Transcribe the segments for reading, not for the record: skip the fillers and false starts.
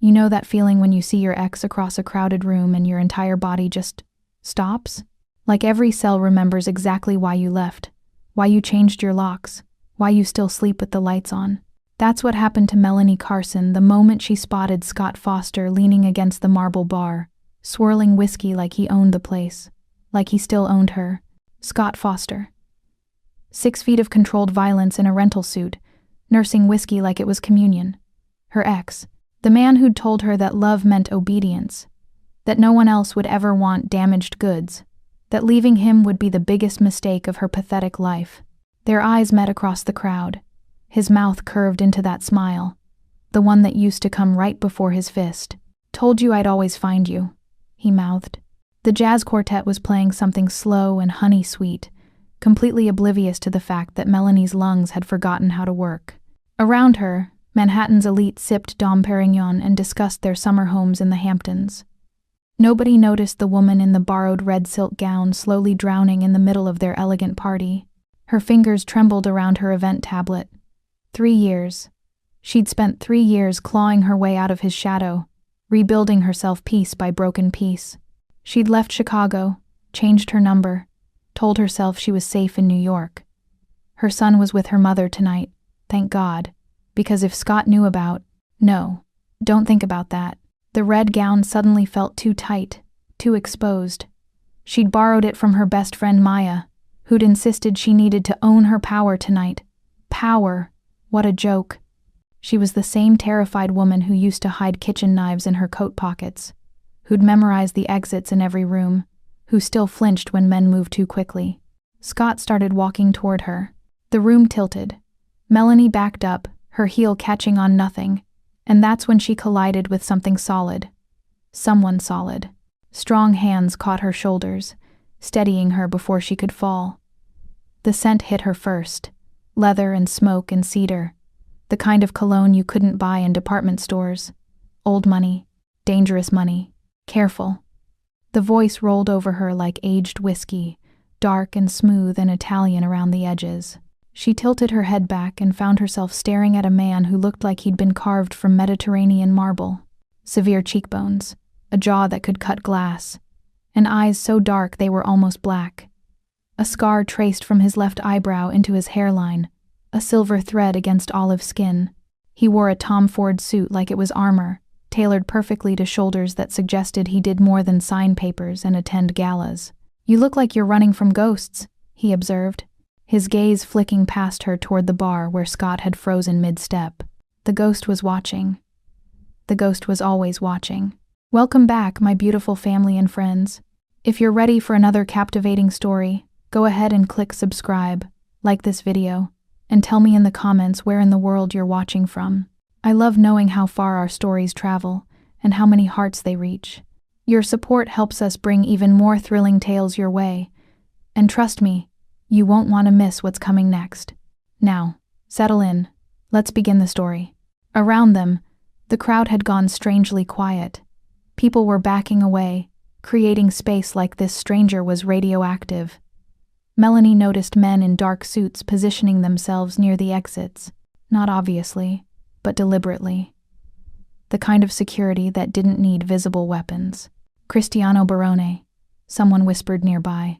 You know that feeling when you see your ex across a crowded room and your entire body just stops? Like every cell remembers exactly why you left, why you changed your locks, why you still sleep with the lights on. That's what happened to Melanie Carson the moment she spotted Scott Foster leaning against the marble bar, swirling whiskey like he owned the place, like he still owned her. Scott Foster. 6 feet of controlled violence in a rental suit, nursing whiskey like it was communion. Her ex. The man who'd told her that love meant obedience, that no one else would ever want damaged goods, that leaving him would be the biggest mistake of her pathetic life. Their eyes met across the crowd. His mouth curved into that smile, the one that used to come right before his fist. "Told you I'd always find you," he mouthed. The jazz quartet was playing something slow and honey-sweet, completely oblivious to the fact that Melanie's lungs had forgotten how to work. Around her, Manhattan's elite sipped Dom Perignon and discussed their summer homes in the Hamptons. Nobody noticed the woman in the borrowed red silk gown slowly drowning in the middle of their elegant party. Her fingers trembled around her event tablet. 3 years. She'd spent 3 years clawing her way out of his shadow, rebuilding herself piece by broken piece. She'd left Chicago, changed her number, told herself she was safe in New York. Her son was with her mother tonight, thank God. Because if Scott knew about— No, don't think about that. The red gown suddenly felt too tight, too exposed. She'd borrowed it from her best friend Maya, who'd insisted she needed to own her power tonight. Power! What a joke. She was the same terrified woman who used to hide kitchen knives in her coat pockets, who'd memorized the exits in every room, who still flinched when men moved too quickly. Scott started walking toward her. The room tilted. Melanie backed up, her heel catching on nothing, and that's when she collided with something solid. Someone solid. Strong hands caught her shoulders, steadying her before she could fall. The scent hit her first. Leather and smoke and cedar. The kind of cologne you couldn't buy in department stores. Old money. Dangerous money. Careful. The voice rolled over her like aged whiskey, dark and smooth and Italian around the edges. She tilted her head back and found herself staring at a man who looked like he'd been carved from Mediterranean marble. Severe cheekbones, a jaw that could cut glass, and eyes so dark they were almost black. A scar traced from his left eyebrow into his hairline, a silver thread against olive skin. He wore a Tom Ford suit like it was armor, tailored perfectly to shoulders that suggested he did more than sign papers and attend galas. "You look like you're running from ghosts," he observed, his gaze flicking past her toward the bar where Scott had frozen mid-step. The ghost was watching. The ghost was always watching. Welcome back, my beautiful family and friends. If you're ready for another captivating story, go ahead and click subscribe, like this video, and tell me in the comments where in the world you're watching from. I love knowing how far our stories travel and how many hearts they reach. Your support helps us bring even more thrilling tales your way. And trust me, you won't want to miss what's coming next. Now, settle in. Let's begin the story. Around them, the crowd had gone strangely quiet. People were backing away, creating space like this stranger was radioactive. Melanie noticed men in dark suits positioning themselves near the exits, not obviously, but deliberately. The kind of security that didn't need visible weapons. Cristiano Barone, someone whispered nearby,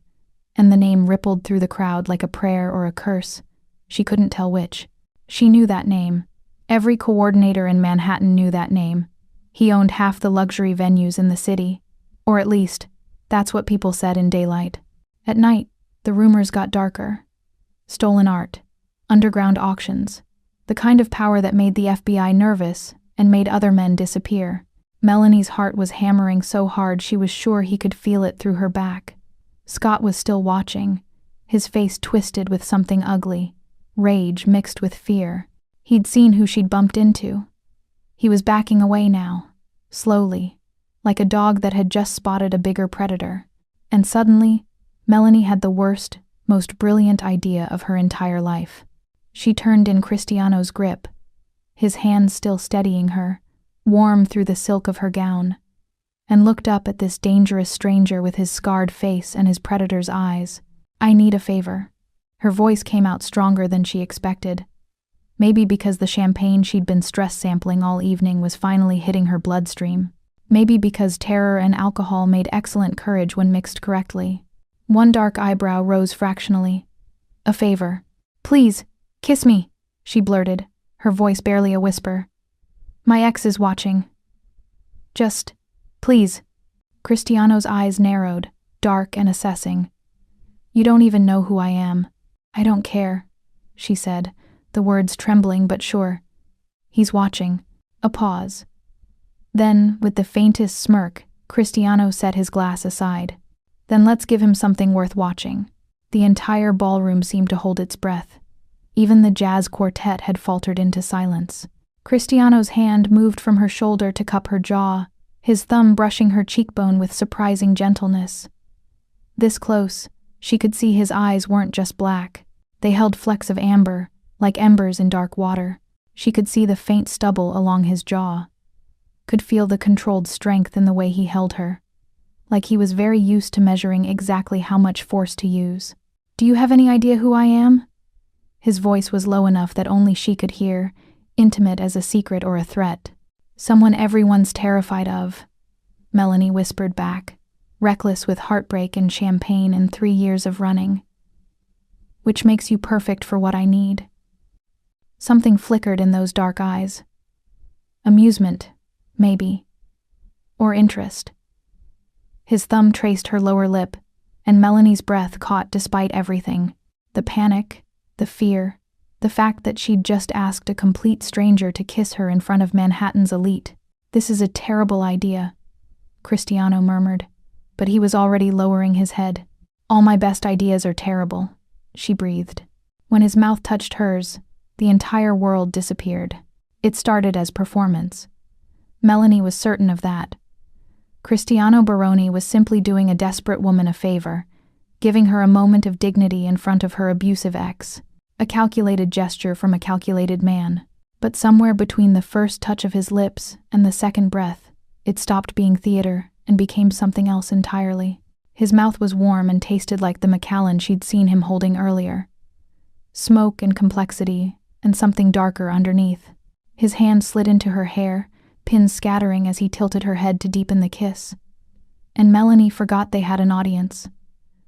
and the name rippled through the crowd like a prayer or a curse. She couldn't tell which. She knew that name. Every coordinator in Manhattan knew that name. He owned half the luxury venues in the city, or at least, that's what people said in daylight. At night, the rumors got darker. Stolen art, underground auctions, the kind of power that made the FBI nervous and made other men disappear. Melanie's heart was hammering so hard she was sure he could feel it through her back. Scott was still watching, his face twisted with something ugly, rage mixed with fear. He'd seen who she'd bumped into. He was backing away now, slowly, like a dog that had just spotted a bigger predator. And suddenly, Melanie had the worst, most brilliant idea of her entire life. She turned in Cristiano's grip, his hands still steadying her, warm through the silk of her gown, and looked up at this dangerous stranger with his scarred face and his predator's eyes. "I need a favor." Her voice came out stronger than she expected. Maybe because the champagne she'd been stress sampling all evening was finally hitting her bloodstream. Maybe because terror and alcohol made excellent courage when mixed correctly. One dark eyebrow rose fractionally. "A favor. Please, kiss me," she blurted, her voice barely a whisper. "My ex is watching. Just, please." Cristiano's eyes narrowed, dark and assessing. "You don't even know who I am." "I don't care," she said, the words trembling but sure. "He's watching." A pause. Then, with the faintest smirk, Cristiano set his glass aside. "Then let's give him something worth watching." The entire ballroom seemed to hold its breath. Even the jazz quartet had faltered into silence. Cristiano's hand moved from her shoulder to cup her jaw, his thumb brushing her cheekbone with surprising gentleness. This close, she could see his eyes weren't just black. They held flecks of amber, like embers in dark water. She could see the faint stubble along his jaw. Could feel the controlled strength in the way he held her. Like he was very used to measuring exactly how much force to use. "Do you have any idea who I am?" His voice was low enough that only she could hear, intimate as a secret or a threat. "Someone everyone's terrified of," Melanie whispered back, reckless with heartbreak and champagne and 3 years of running. "Which makes you perfect for what I need." Something flickered in those dark eyes. Amusement, maybe. Or interest. His thumb traced her lower lip, and Melanie's breath caught despite everything. The panic, the fear, the fact that she'd just asked a complete stranger to kiss her in front of Manhattan's elite. "This is a terrible idea," Cristiano murmured, but he was already lowering his head. "All my best ideas are terrible," she breathed. When his mouth touched hers, the entire world disappeared. It started as performance. Melanie was certain of that. Cristiano Baroni was simply doing a desperate woman a favor, giving her a moment of dignity in front of her abusive ex. A calculated gesture from a calculated man. But somewhere between the first touch of his lips and the second breath, it stopped being theater and became something else entirely. His mouth was warm and tasted like the Macallan she'd seen him holding earlier. Smoke and complexity, and something darker underneath. His hand slid into her hair, pins scattering as he tilted her head to deepen the kiss. And Melanie forgot they had an audience.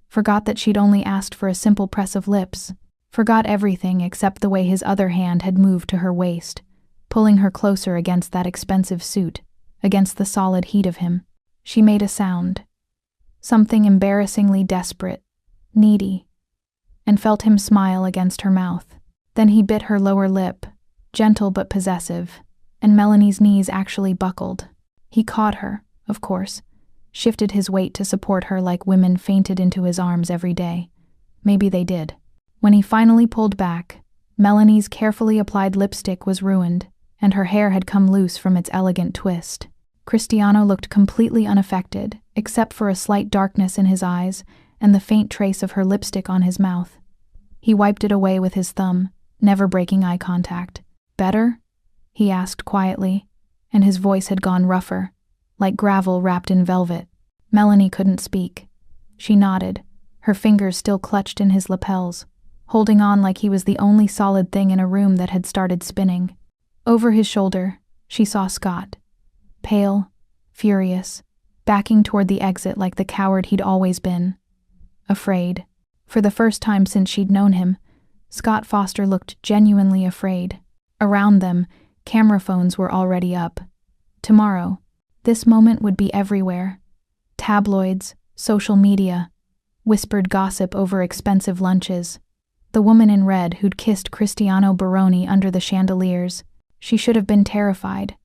Forgot that she'd only asked for a simple press of lips. Forgot everything except the way his other hand had moved to her waist, pulling her closer against that expensive suit, against the solid heat of him. She made a sound. Something embarrassingly desperate, needy, and felt him smile against her mouth. Then he bit her lower lip, gentle but possessive, and Melanie's knees actually buckled. He caught her, of course, shifted his weight to support her like women fainted into his arms every day. Maybe they did. When he finally pulled back, Melanie's carefully applied lipstick was ruined, and her hair had come loose from its elegant twist. Cristiano looked completely unaffected, except for a slight darkness in his eyes and the faint trace of her lipstick on his mouth. He wiped it away with his thumb, never breaking eye contact. "Better?" he asked quietly, and his voice had gone rougher, like gravel wrapped in velvet. Melanie couldn't speak. She nodded, her fingers still clutched in his lapels, holding on like he was the only solid thing in a room that had started spinning. Over his shoulder, she saw Scott, pale, furious, backing toward the exit like the coward he'd always been. Afraid. For the first time since she'd known him, Scott Foster looked genuinely afraid. Around them, camera phones were already up. Tomorrow, this moment would be everywhere. Tabloids, social media, whispered gossip over expensive lunches. The woman in red who'd kissed Cristiano Baroni under the chandeliers. She should have been terrified.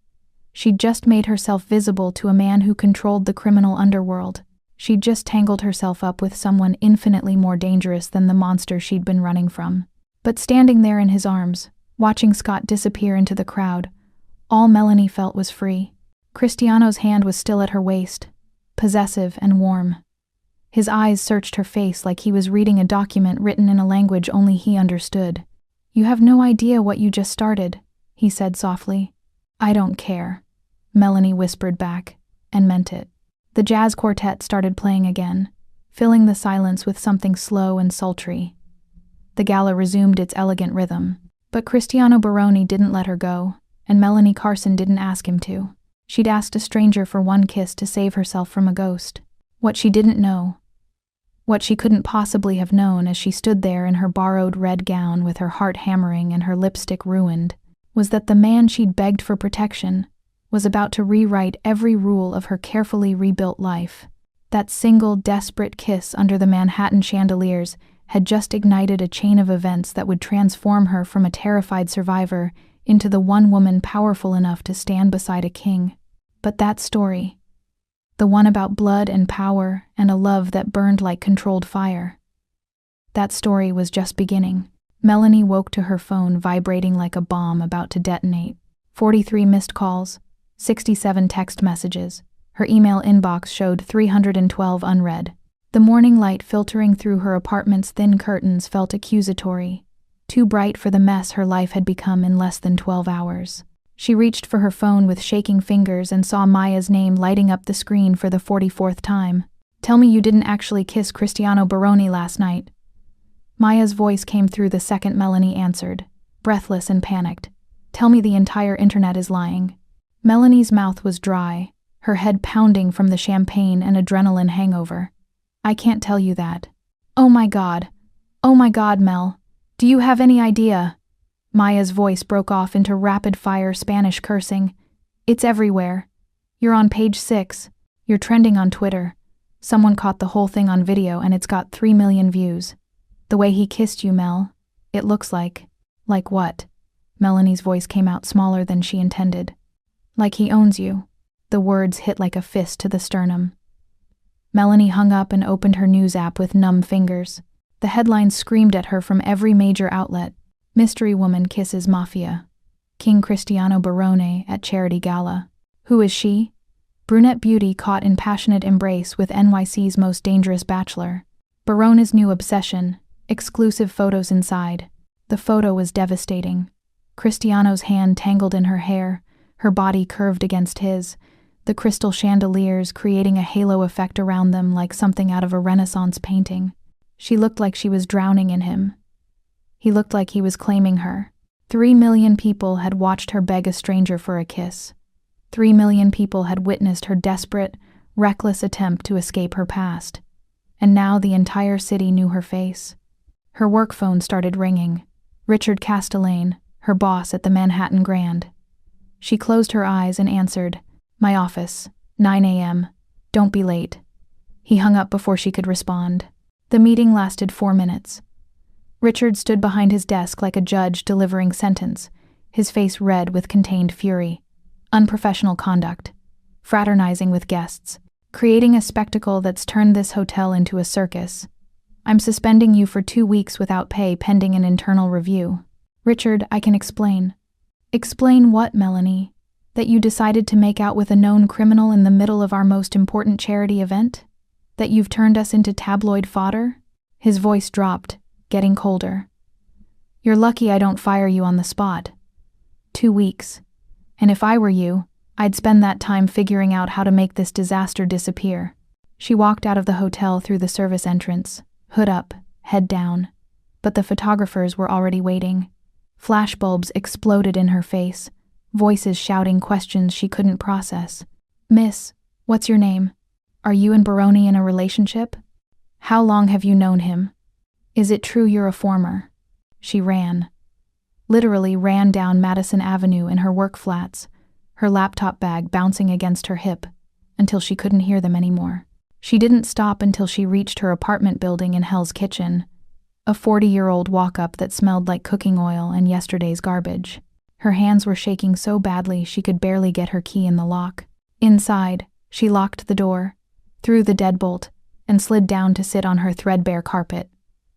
She'd just made herself visible to a man who controlled the criminal underworld. She'd just tangled herself up with someone infinitely more dangerous than the monster she'd been running from. But standing there in his arms, watching Scott disappear into the crowd, all Melanie felt was free. Cristiano's hand was still at her waist, possessive and warm. His eyes searched her face like he was reading a document written in a language only he understood. "You have no idea what you just started," he said softly. "I don't care," Melanie whispered back, and meant it. The jazz quartet started playing again, filling the silence with something slow and sultry. The gala resumed its elegant rhythm. But Cristiano Baroni didn't let her go, and Melanie Carson didn't ask him to. She'd asked a stranger for one kiss to save herself from a ghost. What she didn't know, what she couldn't possibly have known as she stood there in her borrowed red gown with her heart hammering and her lipstick ruined, was that the man she'd begged for protection was about to rewrite every rule of her carefully rebuilt life. That single, desperate kiss under the Manhattan chandeliers had just ignited a chain of events that would transform her from a terrified survivor into the one woman powerful enough to stand beside a king. But that story, the one about blood and power and a love that burned like controlled fire, that story was just beginning. Melanie woke to her phone vibrating like a bomb about to detonate. 43 missed calls, 67 text messages. Her email inbox showed 312 unread. The morning light filtering through her apartment's thin curtains felt accusatory, too bright for the mess her life had become in less than 12 hours. She reached for her phone with shaking fingers and saw Maya's name lighting up the screen for the 44th time. "Tell me you didn't actually kiss Cristiano Baroni last night." Maya's voice came through the second Melanie answered, breathless and panicked. "Tell me the entire internet is lying." Melanie's mouth was dry, her head pounding from the champagne and adrenaline hangover. "I can't tell you that." Oh my God, Mel. Do you have any idea?" Maya's voice broke off into rapid-fire Spanish cursing. "It's everywhere. You're on page 6. You're trending on Twitter. Someone caught the whole thing on video and it's got 3 million views. The way he kissed you, Mel, it looks like..." "Like what?" Melanie's voice came out smaller than she intended. "Like he owns you." The words hit like a fist to the sternum. Melanie hung up and opened her news app with numb fingers. The headlines screamed at her from every major outlet. Mystery woman kisses Mafia. King Cristiano Baroni at charity gala. Who is she? Brunette beauty caught in passionate embrace with NYC's most dangerous bachelor. Baroni's new obsession. Exclusive photos inside. The photo was devastating. Cristiano's hand tangled in her hair, her body curved against his, the crystal chandeliers creating a halo effect around them like something out of a Renaissance painting. She looked like she was drowning in him. He looked like he was claiming her. 3 million people had watched her beg a stranger for a kiss. 3 million people had witnessed her desperate, reckless attempt to escape her past. And now the entire city knew her face. Her work phone started ringing. Richard Castellane, her boss at the Manhattan Grand. She closed her eyes and answered, "My office, 9 a.m. Don't be late." He hung up before she could respond. The meeting lasted 4 minutes. Richard stood behind his desk like a judge delivering sentence, his face red with contained fury. Unprofessional conduct. Fraternizing with guests. Creating a spectacle that's turned this hotel into a circus. "I'm suspending you for 2 weeks without pay pending an internal review." "Richard, I can explain." "Explain what, Melanie? That you decided to make out with a known criminal in the middle of our most important charity event? That you've turned us into tabloid fodder?" His voice dropped, getting colder. "You're lucky I don't fire you on the spot. 2 weeks. And if I were you, I'd spend that time figuring out how to make this disaster disappear." She walked out of the hotel through the service entrance, hood up, head down. But the photographers were already waiting. Flashbulbs exploded in her face, voices shouting questions she couldn't process. "Miss, what's your name? Are you and Baroni in a relationship? How long have you known him? Is it true you're a former?" She ran. Literally ran down Madison Avenue in her work flats, her laptop bag bouncing against her hip, until she couldn't hear them anymore. She didn't stop until she reached her apartment building in Hell's Kitchen, a 40-year-old walk-up that smelled like cooking oil and yesterday's garbage. Her hands were shaking so badly she could barely get her key in the lock. Inside, she locked the door, threw the deadbolt, and slid down to sit on her threadbare carpet.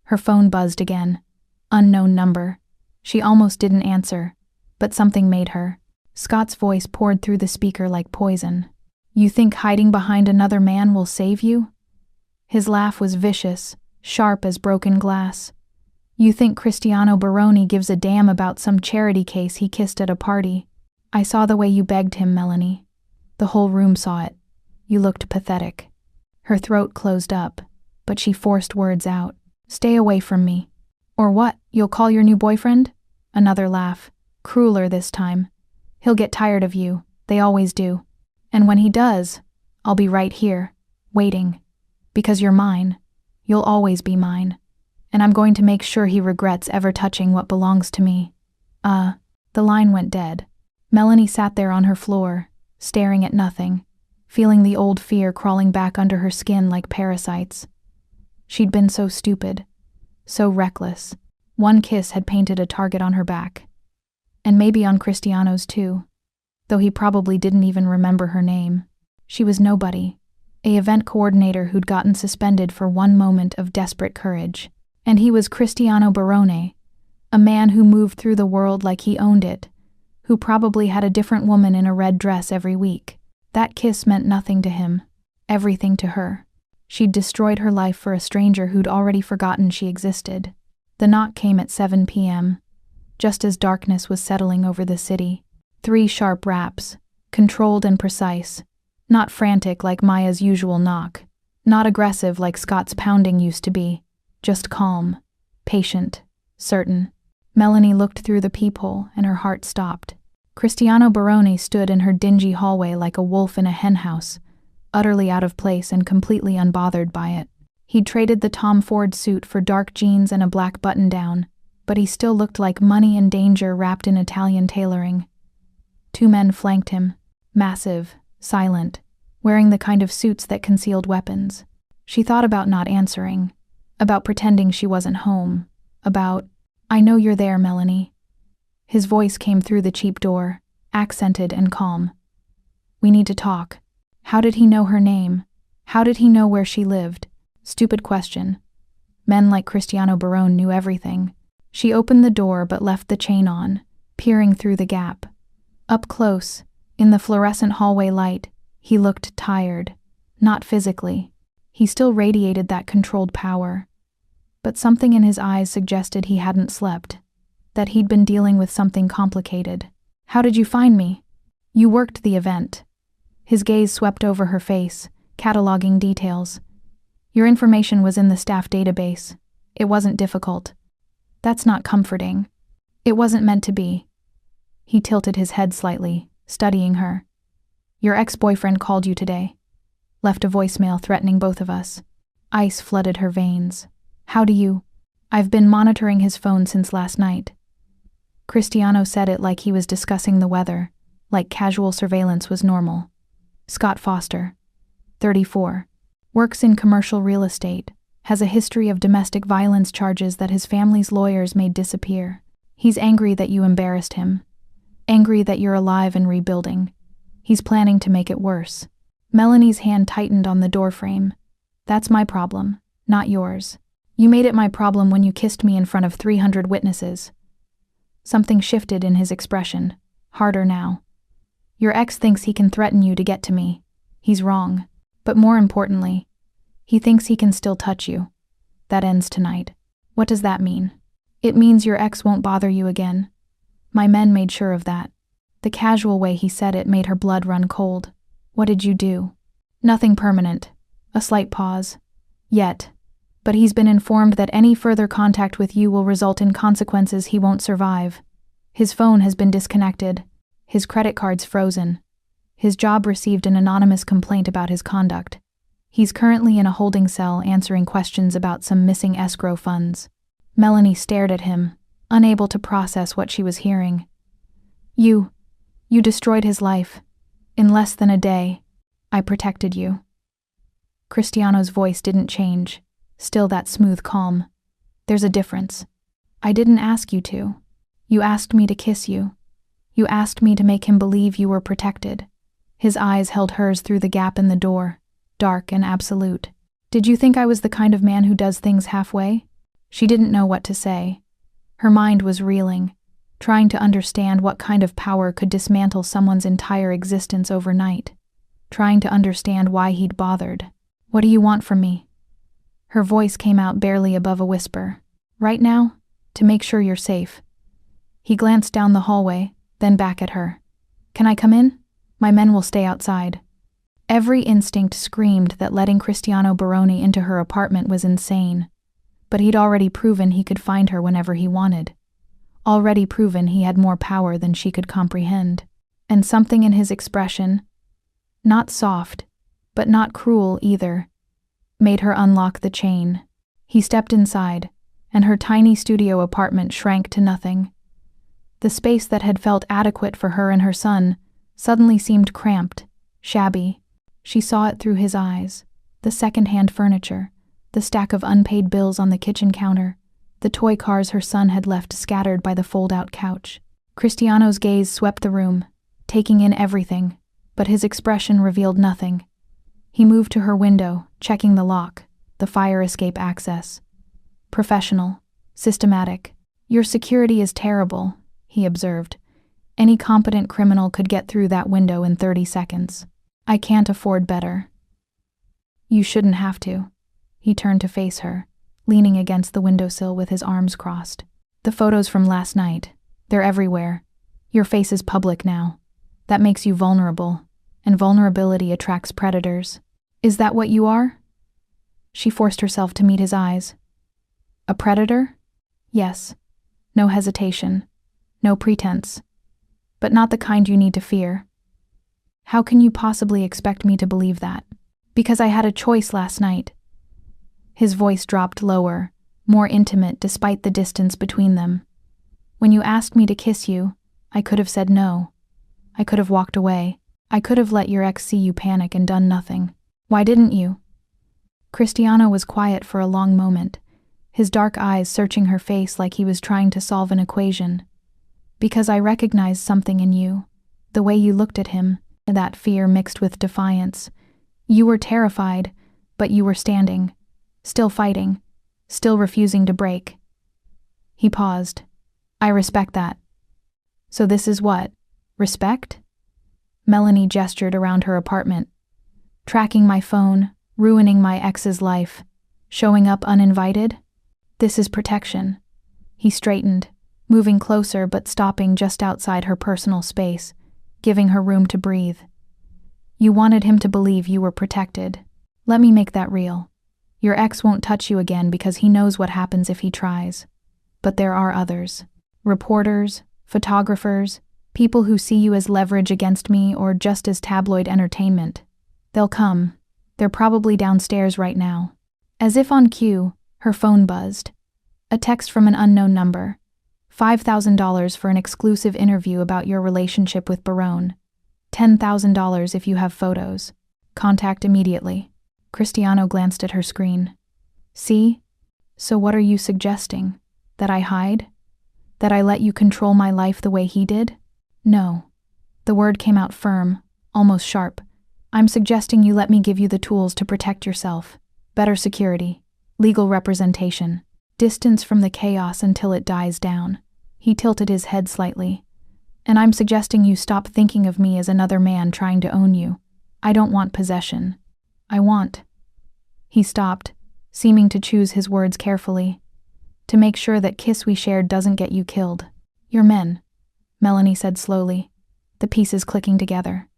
Her phone buzzed again. Unknown number. She almost didn't answer, but something made her. Scott's voice poured through the speaker like poison. "You think hiding behind another man will save you?" His laugh was vicious, sharp as broken glass. "You think Cristiano Baroni gives a damn about some charity case he kissed at a party? I saw the way you begged him, Melanie. The whole room saw it. You looked pathetic." Her throat closed up, but she forced words out. "Stay away from me." "Or what, you'll call your new boyfriend? Another laugh, crueler this time. He'll get tired of you, they always do. And when he does, I'll be right here, waiting. Because you're mine. You'll always be mine. And I'm going to make sure he regrets ever touching what belongs to me. The line went dead. Melanie sat there on her floor, staring at nothing, feeling the old fear crawling back under her skin like parasites. She'd been so stupid, so reckless. One kiss had painted a target on her back. And maybe on Cristiano's too, though he probably didn't even remember her name. She was nobody, an event coordinator who'd gotten suspended for one moment of desperate courage. And he was Cristiano Barone, a man who moved through the world like he owned it, who probably had a different woman in a red dress every week. That kiss meant nothing to him, everything to her. She'd destroyed her life for a stranger who'd already forgotten she existed. The knock came at 7 p.m., just as darkness was settling over the city. 3 sharp raps, controlled and precise, not frantic like Maya's usual knock, not aggressive like Scott's pounding used to be, just calm, patient, certain. Melanie looked through the peephole and her heart stopped. Cristiano Barone stood in her dingy hallway like a wolf in a henhouse, utterly out of place and completely unbothered by it. He'd traded the Tom Ford suit for dark jeans and a black button-down, but he still looked like money and danger wrapped in Italian tailoring. 2 men flanked him, massive, silent, wearing the kind of suits that concealed weapons. She thought about not answering, about pretending she wasn't home, about, "I know you're there, Melanie." His voice came through the cheap door, accented and calm. "We need to talk." How did he know her name? How did he know where she lived? Stupid question. Men like Cristiano Barone knew everything. She opened the door but left the chain on, peering through the gap. Up close, in the fluorescent hallway light, he looked tired. Not physically. He still radiated that controlled power. But something in his eyes suggested he hadn't slept, that he'd been dealing with something complicated. "How did you find me?" "You worked the event." His gaze swept over her face, cataloging details. "Your information was in the staff database. It wasn't difficult." "That's not comforting." "It wasn't meant to be." He tilted his head slightly, studying her. "Your ex-boyfriend called you today. Left a voicemail threatening both of us." Ice flooded her veins. "How do you—" "I've been monitoring his phone since last night." Cristiano said it like he was discussing the weather, like casual surveillance was normal. Scott Foster, 34, works in commercial real estate, has a history of domestic violence charges that his family's lawyers made disappear. He's angry that you embarrassed him. Angry that you're alive and rebuilding. He's planning to make it worse. Melanie's hand tightened on the doorframe. "That's my problem, not yours. You made it my problem when you kissed me in front of 300 witnesses." Something shifted in his expression, harder now. "Your ex thinks he can threaten you to get to me. He's wrong. But more importantly, he thinks he can still touch you. That ends tonight." "What does that mean?" "It means your ex won't bother you again. My men made sure of that." The casual way he said it made her blood run cold. "What did you do?" "Nothing permanent." A slight pause. "Yet. But he's been informed that any further contact with you will result in consequences he won't survive. His phone has been disconnected. His credit card's frozen. His job received an anonymous complaint about his conduct. He's currently in a holding cell answering questions about some missing escrow funds." Melanie stared at him, unable to process what she was hearing. You destroyed his life. In less than a day. I protected you." Cristiano's voice didn't change, still that smooth calm. "There's a difference. I didn't ask you to. You asked me to kiss you. You asked me to make him believe you were protected." His eyes held hers through the gap in the door, dark and absolute. "Did you think I was the kind of man who does things halfway?" She didn't know what to say. Her mind was reeling, trying to understand what kind of power could dismantle someone's entire existence overnight, trying to understand why he'd bothered. "What do you want from me?" Her voice came out barely above a whisper. "Right now, to make sure you're safe." He glanced down the hallway, then back at her. "Can I come in? My men will stay outside." Every instinct screamed that letting Cristiano Barone into her apartment was insane, but he'd already proven he could find her whenever he wanted. already proven he had more power than she could comprehend. And something in his expression, not soft, but not cruel either, made her unlock the chain. He stepped inside, and her tiny studio apartment shrank to nothing. The space that had felt adequate for her and her son suddenly seemed cramped, shabby. She saw it through his eyes: the second-hand furniture, the stack of unpaid bills on the kitchen counter, the toy cars her son had left scattered by the fold-out couch. Cristiano's gaze swept the room, taking in everything, but his expression revealed nothing. He moved to her window, checking the lock, the fire escape access. Professional, systematic. "Your security is terrible," he observed. "Any competent criminal could get through that window in 30 seconds. I can't afford better." "You shouldn't have to." He turned to face her, leaning against the windowsill with his arms crossed. "The photos from last night, they're everywhere. Your face is public now. That makes you vulnerable, and vulnerability attracts predators." "Is that what you are?" She forced herself to meet his eyes. "A predator?" "Yes." No hesitation. No pretense. "But not the kind you need to fear." "How can you possibly expect me to believe that?" "Because I had a choice last night." His voice dropped lower, more intimate despite the distance between them. "When you asked me to kiss you, I could have said no. I could have walked away. I could have let your ex see you panic and done nothing. Why didn't you?" Cristiano was quiet for a long moment, his dark eyes searching her face like he was trying to solve an equation. "Because I recognized something in you, the way you looked at him, that fear mixed with defiance. You were terrified, but you were standing, still fighting, still refusing to break." He paused. "I respect that." "So this is what? Respect?" Melanie gestured around her apartment. "Tracking my phone, ruining my ex's life, showing up uninvited? This is protection." He straightened, moving closer but stopping just outside her personal space, giving her room to breathe. "You wanted him to believe you were protected. Let me make that real. Your ex won't touch you again because he knows what happens if he tries. But there are others. Reporters, photographers, people who see you as leverage against me or just as tabloid entertainment. They'll come. They're probably downstairs right now." As if on cue, her phone buzzed. A text from an unknown number. $5,000 for an exclusive interview about your relationship with Barone. $10,000 if you have photos. Contact immediately. Cristiano glanced at her screen. "See? So what are you suggesting? That I hide? That I let you control my life the way he did?" "No." The word came out firm, almost sharp. "I'm suggesting you let me give you the tools to protect yourself. Better security, legal representation, distance from the chaos until it dies down." He tilted his head slightly. "And I'm suggesting you stop thinking of me as another man trying to own you. I don't want possession. I want—" He stopped, seeming to choose his words carefully. "To make sure that kiss we shared doesn't get you killed. You're men," Melanie said slowly, the pieces clicking together.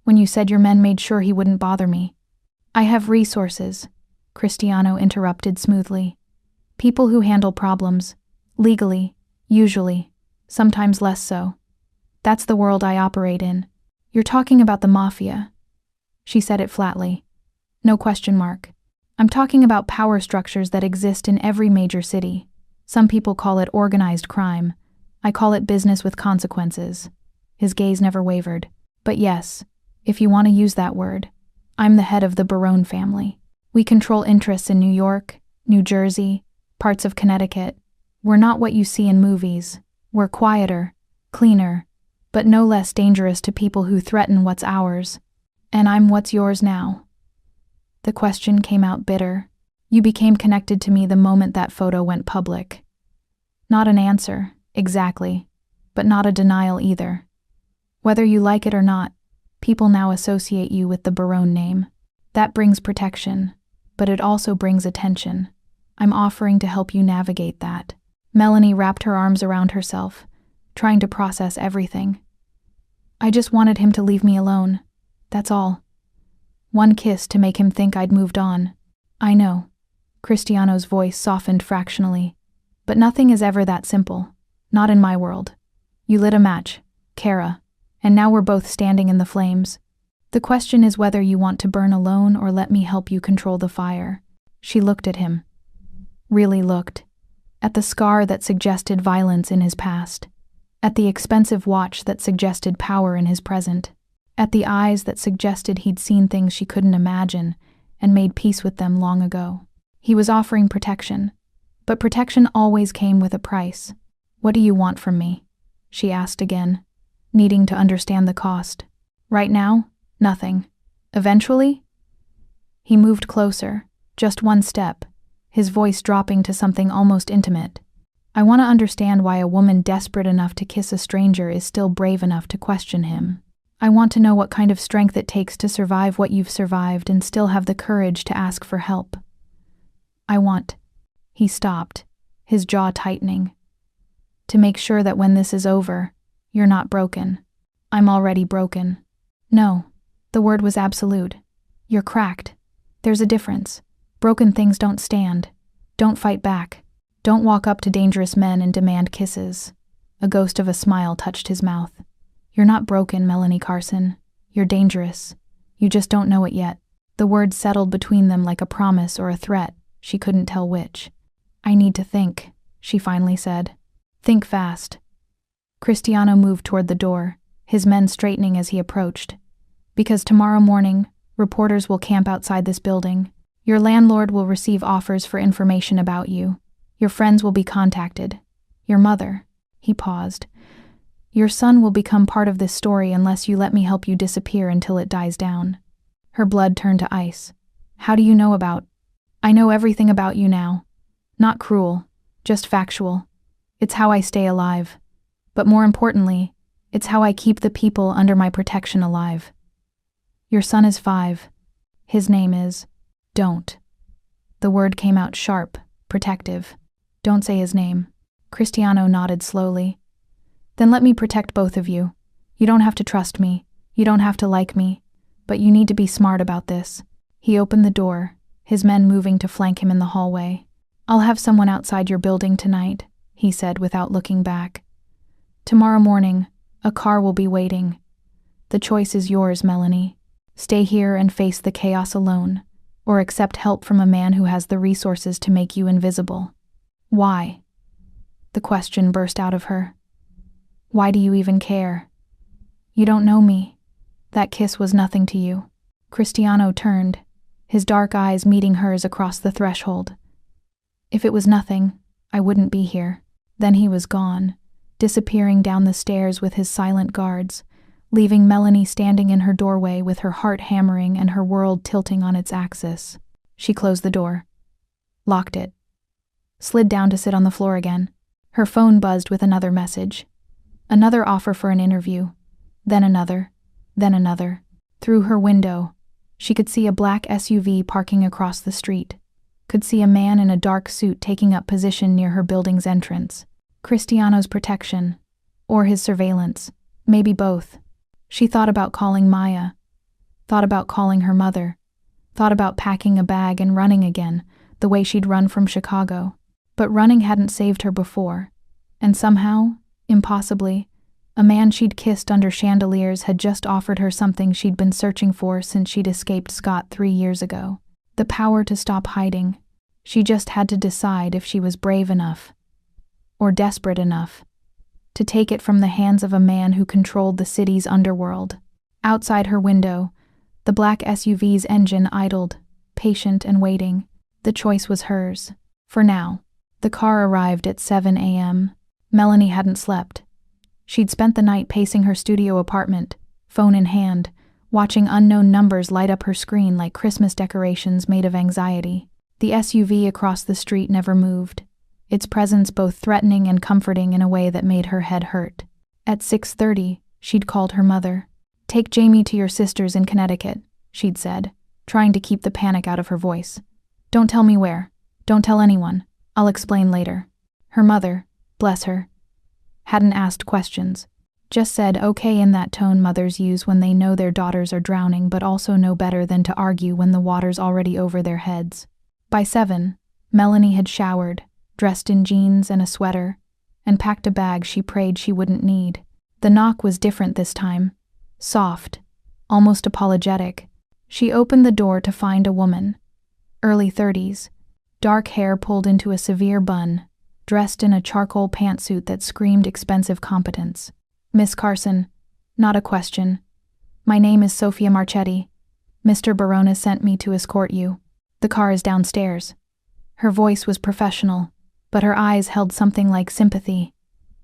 "When you said your men made sure he wouldn't bother me." "I have resources," Cristiano interrupted smoothly. "People who handle problems, legally, usually, sometimes less so. That's the world I operate in." "You're talking about the Mafia." She said it flatly. No question mark. "I'm talking about power structures that exist in every major city. Some people call it organized crime. I call it business with consequences." His gaze never wavered. "But yes, if you want to use that word, I'm the head of the Barone family. We control interests in New York, New Jersey, parts of Connecticut. We're not what you see in movies. We're quieter, cleaner, but no less dangerous to people who threaten what's ours. And I'm what's yours now." The question came out bitter. "You became connected to me the moment that photo went public." Not an answer, exactly, but not a denial either. "Whether you like it or not, people now associate you with the Barone name. That brings protection, but it also brings attention. I'm offering to help you navigate that." Melanie wrapped her arms around herself, trying to process everything. "I just wanted him to leave me alone. That's all. One kiss to make him think I'd moved on." "I know." Cristiano's voice softened fractionally. "But nothing is ever that simple. Not in my world. You lit a match, Kara, and now we're both standing in the flames. The question is whether you want to burn alone or let me help you control the fire." She looked at him. Really looked. At the scar that suggested violence in his past. At the expensive watch that suggested power in his present. At the eyes that suggested he'd seen things she couldn't imagine and made peace with them long ago. He was offering protection, but protection always came with a price. "What do you want from me?" she asked again, needing to understand the cost. "Right now, nothing. Eventually?" He moved closer, just one step, his voice dropping to something almost intimate. "I want to understand why a woman desperate enough to kiss a stranger is still brave enough to question him. I want to know what kind of strength it takes to survive what you've survived and still have the courage to ask for help. I want—" He stopped, his jaw tightening. "To make sure that when this is over, you're not broken. I'm already broken." "No." The word was absolute. "You're cracked. There's a difference. Broken things don't stand. Don't fight back. Don't walk up to dangerous men and demand kisses." A ghost of a smile touched his mouth. "You're not broken, Melanie Carson. You're dangerous. You just don't know it yet." The word settled between them like a promise or a threat, she couldn't tell which. "I need to think," she finally said. "Think fast." Cristiano moved toward the door, his men straightening as he approached. "Because tomorrow morning, reporters will camp outside this building. Your landlord will receive offers for information about you. Your friends will be contacted. Your mother—" He paused. "Your son will become part of this story unless you let me help you disappear until it dies down." Her blood turned to ice. "How do you know about—" "I know everything about you now. Not cruel, just factual. It's how I stay alive. But more importantly, it's how I keep the people under my protection alive. Your son is 5. His name is—" "Don't." The word came out sharp, protective. "Don't say his name." Cristiano nodded slowly. "Then let me protect both of you. You don't have to trust me. You don't have to like me. But you need to be smart about this." He opened the door, his men moving to flank him in the hallway. "I'll have someone outside your building tonight," he said without looking back. "Tomorrow morning, a car will be waiting. The choice is yours, Melanie. Stay here and face the chaos alone, or accept help from a man who has the resources to make you invisible." "Why?" The question burst out of her. "Why do you even care? You don't know me. That kiss was nothing to you." Cristiano turned, his dark eyes meeting hers across the threshold. "If it was nothing, I wouldn't be here." Then he was gone, disappearing down the stairs with his silent guards, leaving Melanie standing in her doorway with her heart hammering and her world tilting on its axis. She closed the door, locked it, slid down to sit on the floor again. Her phone buzzed with another message. Another offer for an interview, then another, then another. Through her window, she could see a black SUV parking across the street, could see a man in a dark suit taking up position near her building's entrance. Cristiano's protection, or his surveillance, maybe both. She thought about calling Maya, thought about calling her mother, thought about packing a bag and running again, the way she'd run from Chicago. But running hadn't saved her before, and somehow, impossibly, a man she'd kissed under chandeliers had just offered her something she'd been searching for since she'd escaped Scott 3 years ago. The power to stop hiding. She just had to decide if she was brave enough, or desperate enough, to take it from the hands of a man who controlled the city's underworld. Outside her window, the black SUV's engine idled, patient and waiting. The choice was hers, for now. The car arrived at 7 a.m. Melanie hadn't slept. She'd spent the night pacing her studio apartment, phone in hand, watching unknown numbers light up her screen like Christmas decorations made of anxiety. The SUV across the street never moved, its presence both threatening and comforting in a way that made her head hurt. At 6:30, she'd called her mother. "Take Jamie to your sister's in Connecticut," she'd said, trying to keep the panic out of her voice. "Don't tell me where. Don't tell anyone. I'll explain later." Her mother, bless her, hadn't asked questions, just said okay in that tone mothers use when they know their daughters are drowning but also know better than to argue when the water's already over their heads. By 7, Melanie had showered, dressed in jeans and a sweater, and packed a bag she prayed she wouldn't need. The knock was different this time. Soft, almost apologetic. She opened the door to find a woman. Early 30s. Dark hair pulled into a severe bun, dressed in a charcoal pantsuit that screamed expensive competence. "Miss Carson, not a question. My name is Sophia Marchetti. Mr. Barona sent me to escort you. The car is downstairs." Her voice was professional, but her eyes held something like sympathy.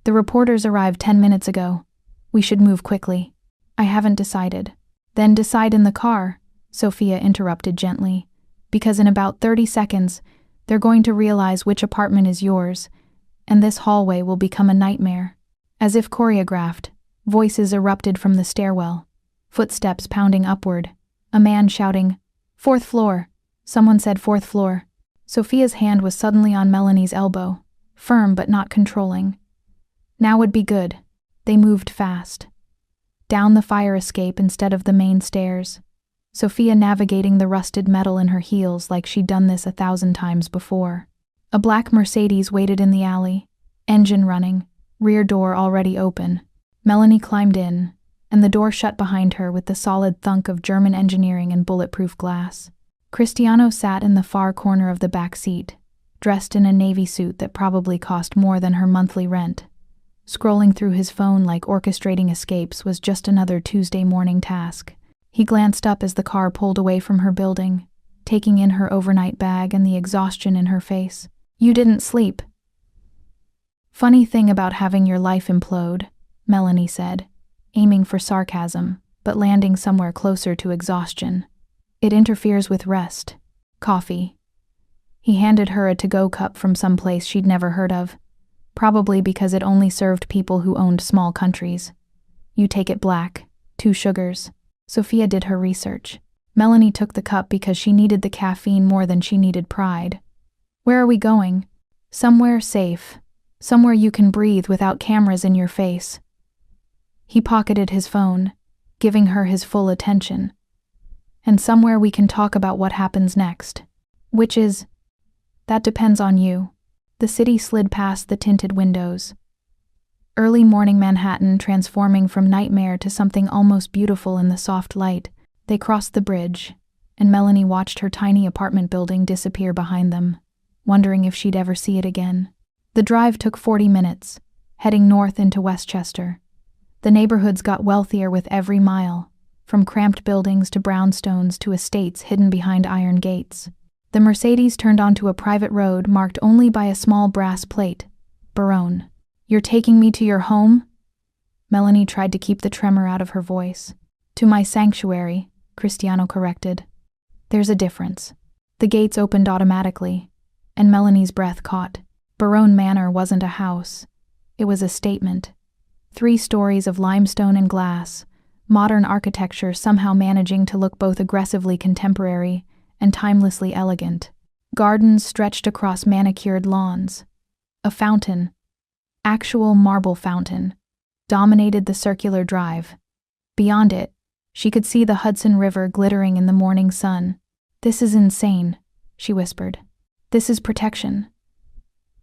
"The reporters arrived 10 minutes ago. We should move quickly." "I haven't decided." "Then decide in the car," Sophia interrupted gently, "because in about 30 seconds, they're going to realize which apartment is yours, and this hallway will become a nightmare." As if choreographed, voices erupted from the stairwell, footsteps pounding upward, a man shouting, "Fourth floor." Someone said 4th floor. Sophia's hand was suddenly on Melanie's elbow, firm but not controlling. Now would be good. They moved fast. Down the fire escape instead of the main stairs, Sophia navigating the rusted metal in her heels like she'd done this 1,000 times before. A black Mercedes waited in the alley, engine running, rear door already open. Melanie climbed in, and the door shut behind her with the solid thunk of German engineering and bulletproof glass. Cristiano sat in the far corner of the back seat, dressed in a navy suit that probably cost more than her monthly rent. Scrolling through his phone like orchestrating escapes was just another Tuesday morning task. He glanced up as the car pulled away from her building, taking in her overnight bag and the exhaustion in her face. "You didn't sleep." "Funny thing about having your life implode," Melanie said, aiming for sarcasm, but landing somewhere closer to exhaustion. "It interferes with rest. Coffee." He handed her a to-go cup from some place she'd never heard of, probably because it only served people who owned small countries. "You take it black, 2 sugars. Sophia did her research. Melanie took the cup because she needed the caffeine more than she needed pride. "Where are we going?" "Somewhere safe. Somewhere you can breathe without cameras in your face." He pocketed his phone, giving her his full attention. "And somewhere we can talk about what happens next." "Which is?" "That depends on you." The city slid past the tinted windows. Early morning Manhattan transforming from nightmare to something almost beautiful in the soft light. They crossed the bridge, and Melanie watched her tiny apartment building disappear behind them, wondering if she'd ever see it again. The drive took 40 minutes, heading north into Westchester. The neighborhoods got wealthier with every mile, from cramped buildings to brownstones to estates hidden behind iron gates. The Mercedes turned onto a private road marked only by a small brass plate, Barone. "You're taking me to your home?" Melanie tried to keep the tremor out of her voice. "To my sanctuary," Cristiano corrected. "There's a difference." The gates opened automatically, and Melanie's breath caught. Barone Manor wasn't a house. It was a statement. 3 stories of limestone and glass, modern architecture somehow managing to look both aggressively contemporary and timelessly elegant. Gardens stretched across manicured lawns. A fountain, actual marble fountain, dominated the circular drive. Beyond it, she could see the Hudson River glittering in the morning sun. "This is insane," she whispered. "This is protection."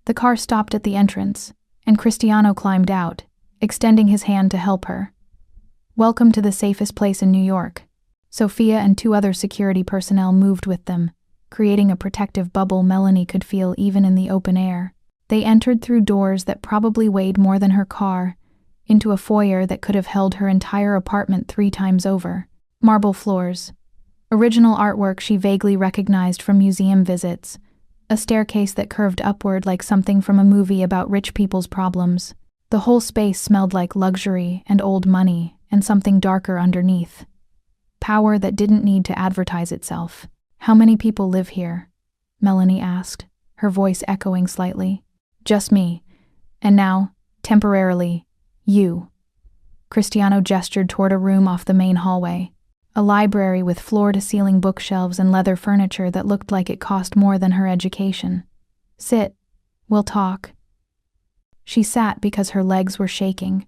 The car stopped at the entrance, and Cristiano climbed out, extending his hand to help her. "Welcome to the safest place in New York." Sophia and 2 other security personnel moved with them, creating a protective bubble Melanie could feel even in the open air. They entered through doors that probably weighed more than her car, into a foyer that could have held her entire apartment 3 times over. Marble floors. Original artwork she vaguely recognized from museum visits. A staircase that curved upward like something from a movie about rich people's problems. The whole space smelled like luxury and old money and something darker underneath. Power that didn't need to advertise itself. "How many people live here?" Melanie asked, her voice echoing slightly. "Just me. And now, temporarily, you." Cristiano gestured toward a room off the main hallway. A library with floor-to-ceiling bookshelves and leather furniture that looked like it cost more than her education. "Sit. We'll talk." She sat because her legs were shaking.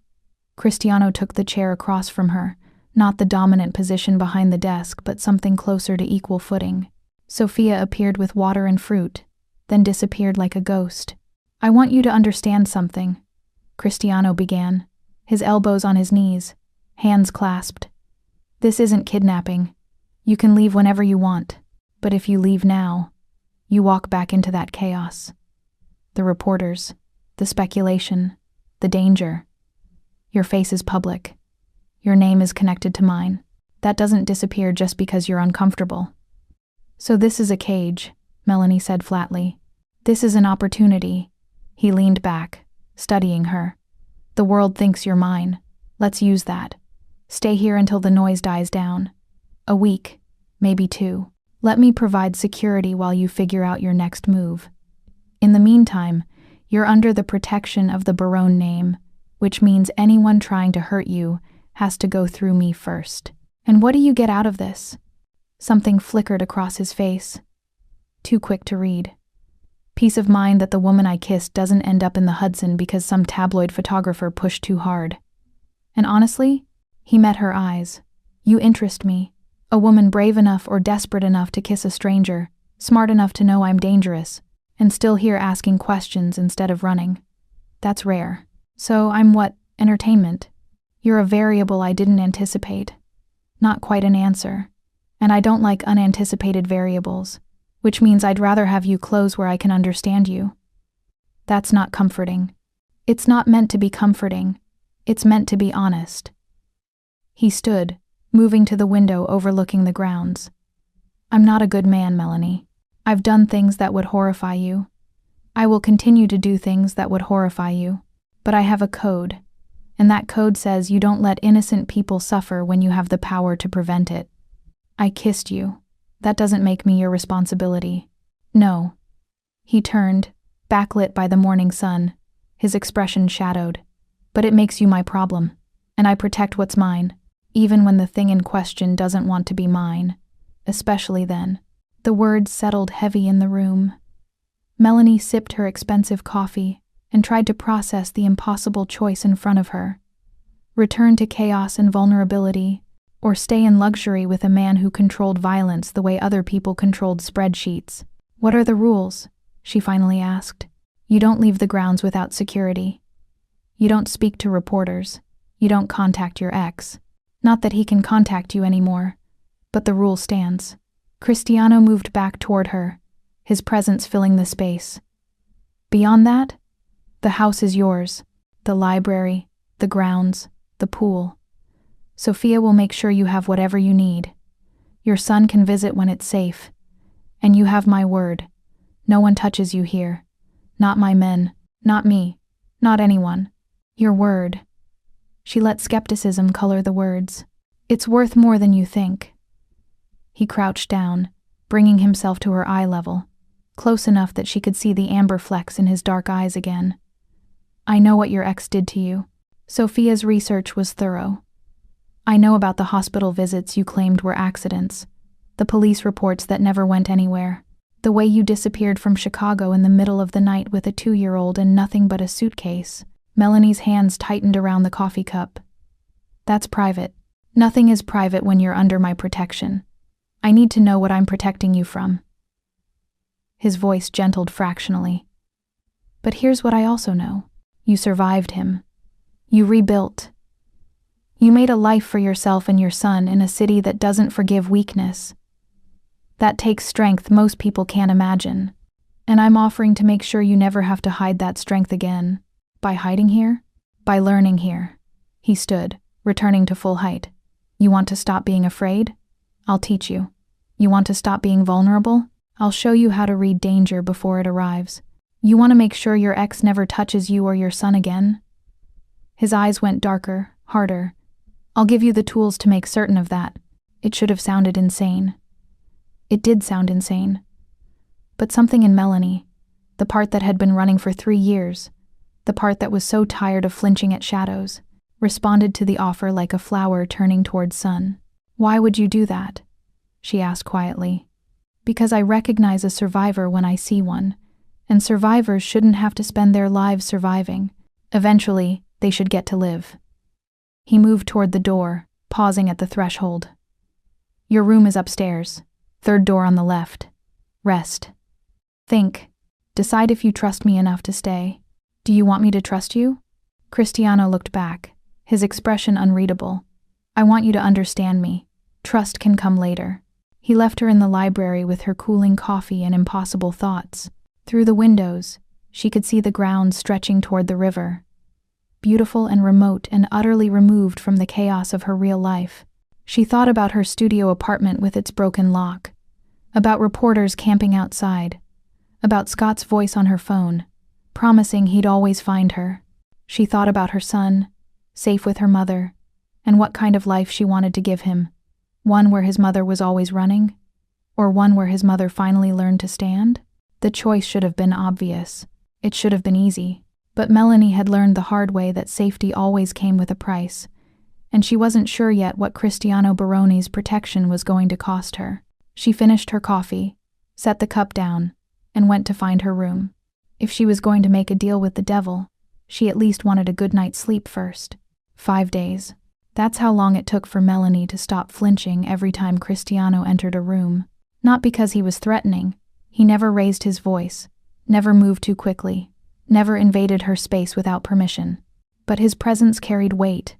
Cristiano took the chair across from her, not the dominant position behind the desk, but something closer to equal footing. Sophia appeared with water and fruit, then disappeared like a ghost. "I want you to understand something," Cristiano began, his elbows on his knees, hands clasped. This isn't kidnapping. You can leave whenever you want, but if you leave now, you walk back into that chaos. The reporters, the speculation, the danger. Your face is public. Your name is connected to mine. That doesn't disappear just because you're uncomfortable. So this is a cage, Melanie said flatly. This is an opportunity. He leaned back, studying her. The world thinks you're mine. Let's use that. Stay here until the noise dies down. A week, maybe 2. Let me provide security while you figure out your next move. In the meantime, you're under the protection of the Barone name, which means anyone trying to hurt you has to go through me first. And what do you get out of this? Something flickered across his face. Too quick to read. Peace of mind that the woman I kissed doesn't end up in the Hudson because some tabloid photographer pushed too hard. And honestly, he met her eyes. You interest me. A woman brave enough or desperate enough to kiss a stranger, smart enough to know I'm dangerous, and still here asking questions instead of running. That's rare. So I'm what? Entertainment. You're a variable I didn't anticipate. Not quite an answer. And I don't like unanticipated variables, which means I'd rather have you close where I can understand you. That's not comforting. It's not meant to be comforting. It's meant to be honest. He stood, moving to the window overlooking the grounds. I'm not a good man, Melanie. I've done things that would horrify you. I will continue to do things that would horrify you. But I have a code, and that code says you don't let innocent people suffer when you have the power to prevent it. I kissed you. That doesn't make me your responsibility. No. He turned, backlit by the morning sun, his expression shadowed. But it makes you my problem, and I protect what's mine, even when the thing in question doesn't want to be mine, especially then. The words settled heavy in the room. Melanie sipped her expensive coffee and tried to process the impossible choice in front of her. Return to chaos and vulnerability, or stay in luxury with a man who controlled violence the way other people controlled spreadsheets. What are the rules? She finally asked. You don't leave the grounds without security. You don't speak to reporters. You don't contact your ex. Not that he can contact you anymore, but the rule stands. Cristiano moved back toward her, his presence filling the space. Beyond that, the house is yours, the library, the grounds, the pool. Sophia will make sure you have whatever you need. Your son can visit when it's safe. And you have my word. No one touches you here. Not my men, not me, not anyone. Your word. She let skepticism color the words. It's worth more than you think. He crouched down, bringing himself to her eye level, close enough that she could see the amber flecks in his dark eyes again. I know what your ex did to you. Sophia's research was thorough. I know about the hospital visits you claimed were accidents, the police reports that never went anywhere, the way you disappeared from Chicago in the middle of the night with a 2-year-old and nothing but a suitcase. Melanie's hands tightened around the coffee cup. That's private. Nothing is private when you're under my protection. I need to know what I'm protecting you from. His voice gentled fractionally. But here's what I also know. You survived him. You rebuilt. You made a life for yourself and your son in a city that doesn't forgive weakness. That takes strength most people can't imagine. And I'm offering to make sure you never have to hide that strength again. By hiding here? By learning here. He stood, returning to full height. You want to stop being afraid? I'll teach you. You want to stop being vulnerable? I'll show you how to read danger before it arrives. You want to make sure your ex never touches you or your son again? His eyes went darker, harder. I'll give you the tools to make certain of that. It should have sounded insane. It did sound insane. But something in Melanie, the part that had been running for 3 years, the part that was so tired of flinching at shadows, responded to the offer like a flower turning toward sun. Why would you do that? She asked quietly. Because I recognize a survivor when I see one, and survivors shouldn't have to spend their lives surviving. Eventually, they should get to live. He moved toward the door, pausing at the threshold. Your room is upstairs, 3rd door on the left. Rest. Think. Decide if you trust me enough to stay. Do you want me to trust you? Cristiano looked back, his expression unreadable. I want you to understand me. Trust can come later. He left her in the library with her cooling coffee and impossible thoughts. Through the windows, she could see the grounds stretching toward the river. Beautiful and remote and utterly removed from the chaos of her real life. She thought about her studio apartment with its broken lock, about reporters camping outside, about Scott's voice on her phone, promising he'd always find her. She thought about her son, safe with her mother, and what kind of life she wanted to give him. One where his mother was always running, or one where his mother finally learned to stand? The choice should have been obvious. It should have been easy. But Melanie had learned the hard way that safety always came with a price, and she wasn't sure yet what Cristiano Baroni's protection was going to cost her. She finished her coffee, set the cup down, and went to find her room. If she was going to make a deal with the devil, she at least wanted a good night's sleep first. 5 days. That's how long it took for Melanie to stop flinching every time Cristiano entered a room. Not because he was threatening. He never raised his voice, never moved too quickly, never invaded her space without permission. But his presence carried weight,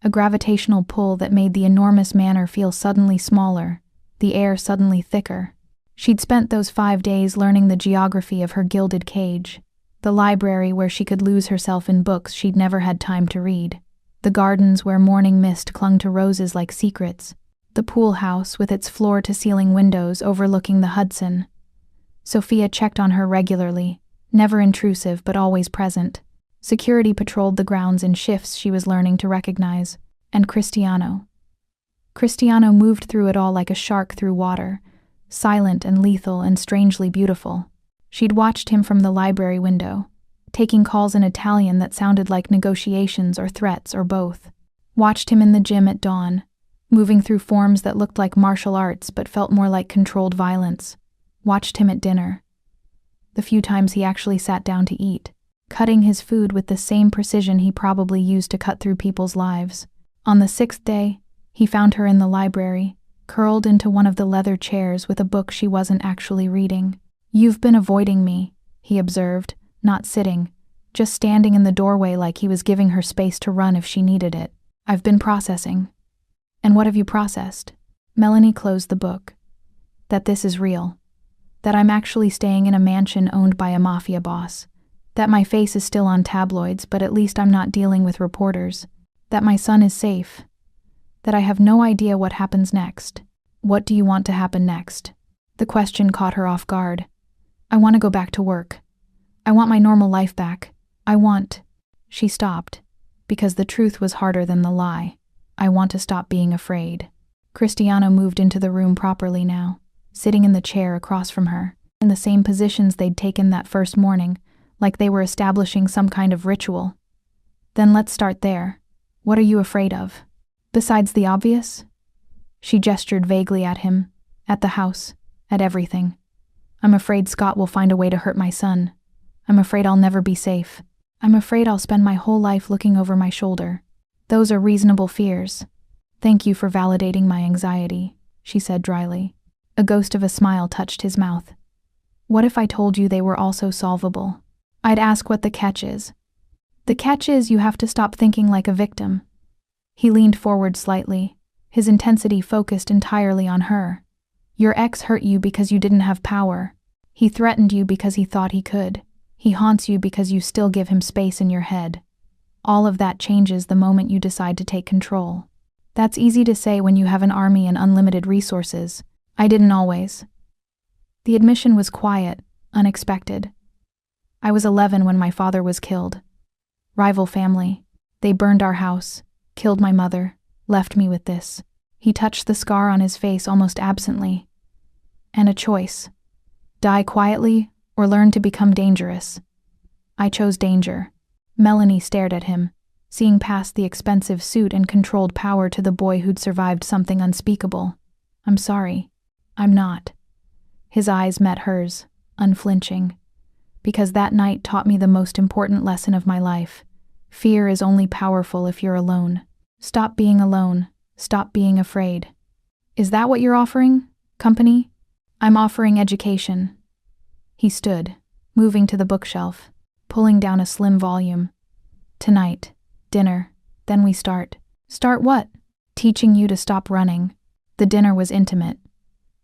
a gravitational pull that made the enormous manor feel suddenly smaller, the air suddenly thicker. She'd spent those 5 days learning the geography of her gilded cage, the library where she could lose herself in books she'd never had time to read, the gardens where morning mist clung to roses like secrets, the pool house with its floor-to-ceiling windows overlooking the Hudson. Sophia checked on her regularly, never intrusive but always present. Security patrolled the grounds in shifts she was learning to recognize. And Cristiano. Cristiano moved through it all like a shark through water, silent and lethal and strangely beautiful. She'd watched him from the library window, taking calls in Italian that sounded like negotiations or threats or both. Watched him in the gym at dawn, moving through forms that looked like martial arts but felt more like controlled violence. Watched him at dinner, the few times he actually sat down to eat, cutting his food with the same precision he probably used to cut through people's lives. On the 6th day, he found her in the library, curled into one of the leather chairs with a book she wasn't actually reading. "You've been avoiding me," he observed, not sitting, just standing in the doorway like he was giving her space to run if she needed it. "I've been processing." "And what have you processed?" Melanie closed the book. "That this is real. That I'm actually staying in a mansion owned by a mafia boss. That my face is still on tabloids, but at least I'm not dealing with reporters. That my son is safe. That I have no idea what happens next." "What do you want to happen next?" The question caught her off guard. "I want to go back to work. I want my normal life back. I want..." She stopped, because the truth was harder than the lie. "I want to stop being afraid." Cristiano moved into the room properly now, sitting in the chair across from her, in the same positions they'd taken that first morning, like they were establishing some kind of ritual. "Then let's start there. What are you afraid of? Besides the obvious?" She gestured vaguely at him, at the house, at everything. "I'm afraid Scott will find a way to hurt my son. I'm afraid I'll never be safe. I'm afraid I'll spend my whole life looking over my shoulder." "Those are reasonable fears. Thank you for validating my anxiety," she said dryly. A ghost of a smile touched his mouth. "What if I told you they were also solvable? I'd ask what the catch is." "The catch is you have to stop thinking like a victim." He leaned forward slightly, his intensity focused entirely on her. "Your ex hurt you because you didn't have power. He threatened you because he thought he could. He haunts you because you still give him space in your head. All of that changes the moment you decide to take control. That's easy to say when you have an army and unlimited resources. I didn't always." The admission was quiet, unexpected. "I was 11 when my father was killed. Rival family. They burned our house, killed my mother, left me with this." He touched the scar on his face almost absently. "And a choice. Die quietly or learn to become dangerous. I chose danger." Melanie stared at him, seeing past the expensive suit and controlled power to the boy who'd survived something unspeakable. "I'm sorry. I'm not." His eyes met hers, unflinching. "Because that night taught me the most important lesson of my life. Fear is only powerful if you're alone. Stop being alone. Stop being afraid." "Is that what you're offering? Company?" "I'm offering education." He stood, moving to the bookshelf, pulling down a slim volume. "Tonight, Dinner. Then we start. Start what? Teaching you to stop running. The dinner was intimate.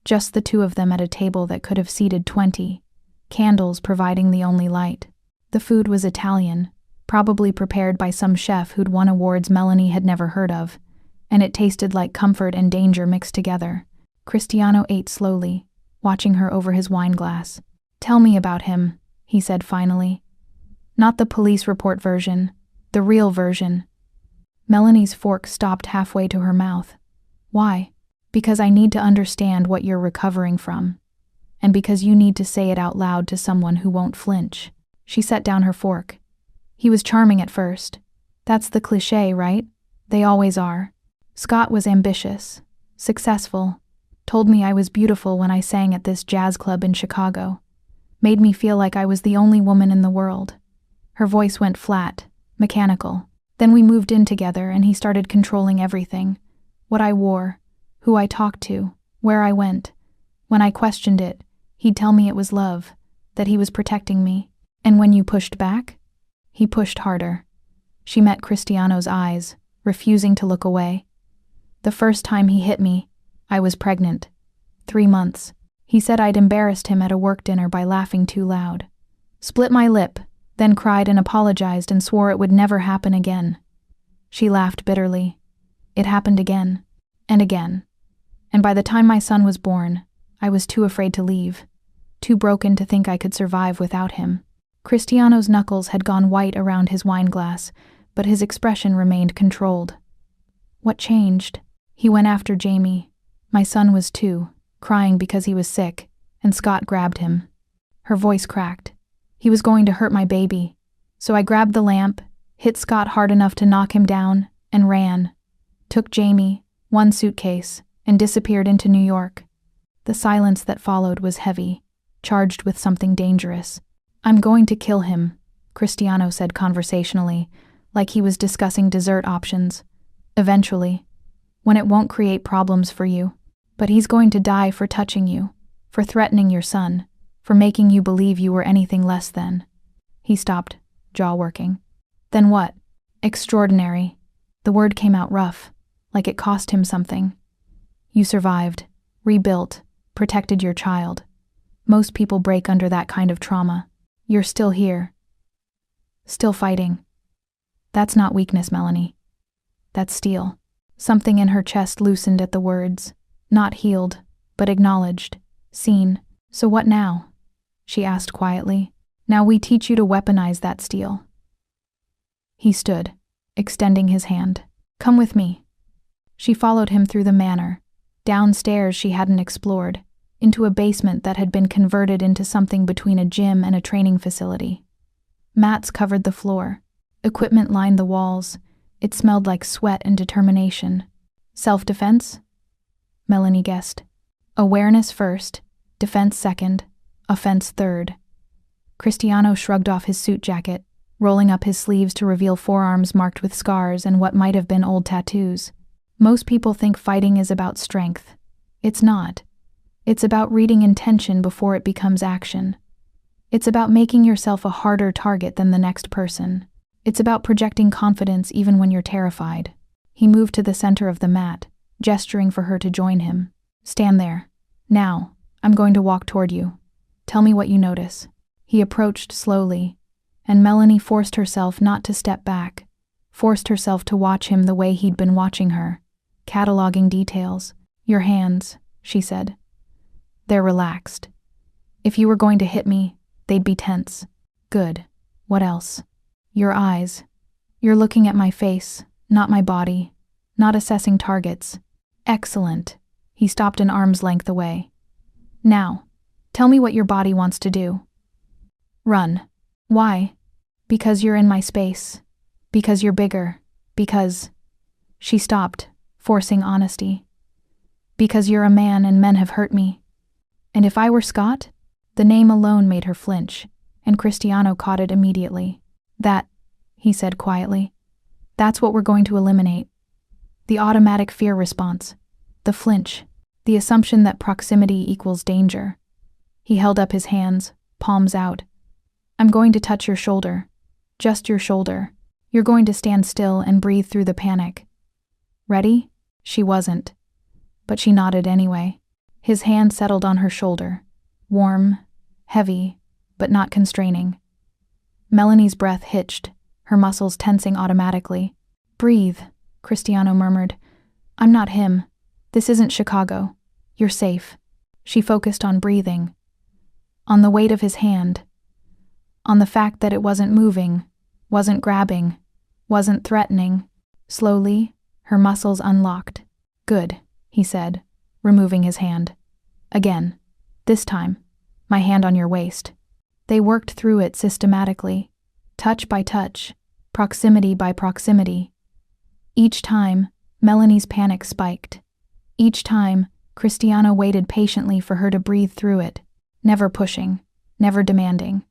Just the two of them at a table that could have seated 20. Candles providing the only light. The food was Italian, probably prepared by some chef who'd won awards Melanie had never heard of, and it tasted like comfort and danger mixed together. Cristiano ate slowly, watching her over his wine glass. Tell me about him, he said finally. Not the police report version, the real version. Melanie's fork stopped halfway to her mouth. Why? Because I need to understand what you're recovering from. And because you need to say it out loud to someone who won't flinch. She set down her fork. He was charming at first. That's the cliché, right? They always are. Scott was ambitious, successful, told me I was beautiful when I sang at this jazz club in Chicago. Made me feel like I was the only woman in the world. Her voice went flat, mechanical. Then we moved in together and he started controlling everything. What I wore, who I talked to, where I went. When I questioned it, he'd tell me it was love, that he was protecting me. And when you pushed back? He pushed harder. She met Cristiano's eyes, refusing to look away. The first time he hit me, I was pregnant. 3 months. He said I'd embarrassed him at a work dinner by laughing too loud. Split my lip, then cried and apologized and swore it would never happen again. She laughed bitterly. It happened again, and again. And by the time my son was born, I was too afraid to leave, too broken to think I could survive without him. Cristiano's knuckles had gone white around his wine glass, but his expression remained controlled. What changed? He went after Jamie. My son was 2, crying because he was sick, and Scott grabbed him. Her voice cracked. He was going to hurt my baby. So I grabbed the lamp, hit Scott hard enough to knock him down, and ran. Took Jamie, 1 suitcase, and disappeared into New York. The silence that followed was heavy, charged with something dangerous. I'm going to kill him, Cristiano said conversationally, like he was discussing dessert options. Eventually. When it won't create problems for you. But he's going to die for touching you, for threatening your son, for making you believe you were anything less than. He stopped, jaw working. Then what? Extraordinary. The word came out rough, like it cost him something. You survived, rebuilt, protected your child. Most people break under that kind of trauma. You're still here. Still fighting. That's not weakness, Melanie. That's steel. Something in her chest loosened at the words. Not healed, but acknowledged, seen. So what now? She asked quietly. Now we teach you to weaponize that steel. He stood, extending his hand. Come with me. She followed him through the manor, downstairs she hadn't explored, into a basement that had been converted into something between a gym and a training facility. Mats covered the floor. Equipment lined the walls. It smelled like sweat and determination. Self-defense? Melanie guessed. Awareness first, defense second, offense third. Cristiano shrugged off his suit jacket, rolling up his sleeves to reveal forearms marked with scars and what might have been old tattoos. Most people think fighting is about strength. It's not. It's about reading intention before it becomes action. It's about making yourself a harder target than the next person. It's about projecting confidence even when you're terrified. He moved to the center of the mat, gesturing for her to join him. Stand there. Now, I'm going to walk toward you. Tell me what you notice. He approached slowly, and Melanie forced herself not to step back, forced herself to watch him the way he'd been watching her, cataloging details. Your hands, she said. They're relaxed. If you were going to hit me, they'd be tense. Good. What else? Your eyes. You're looking at my face, not my body, not assessing targets. Excellent. He stopped an arm's length away. Now, tell me what your body wants to do. Run. Why? Because you're in my space. Because you're bigger. Because... She stopped, forcing honesty. Because you're a man and men have hurt me. And if I were Scott? The name alone made her flinch, and Cristiano caught it immediately. That, he said quietly. That's what we're going to eliminate. The automatic fear response. The flinch. The assumption that proximity equals danger. He held up his hands, palms out. I'm going to touch your shoulder. Just your shoulder. You're going to stand still and breathe through the panic. Ready? She wasn't. But she nodded anyway. His hand settled on her shoulder. Warm, heavy, but not constraining. Melanie's breath hitched, her muscles tensing automatically. Breathe, Cristiano murmured. I'm not him. This isn't Chicago. You're safe. She focused on breathing. On the weight of his hand. On the fact that it wasn't moving, wasn't grabbing, wasn't threatening. Slowly, her muscles unlocked. Good, he said, removing his hand. Again. This time, my hand on your waist. They worked through it systematically, touch by touch, proximity by proximity. Each time, Melanie's panic spiked. Each time, Cristiano waited patiently for her to breathe through it, never pushing, never demanding,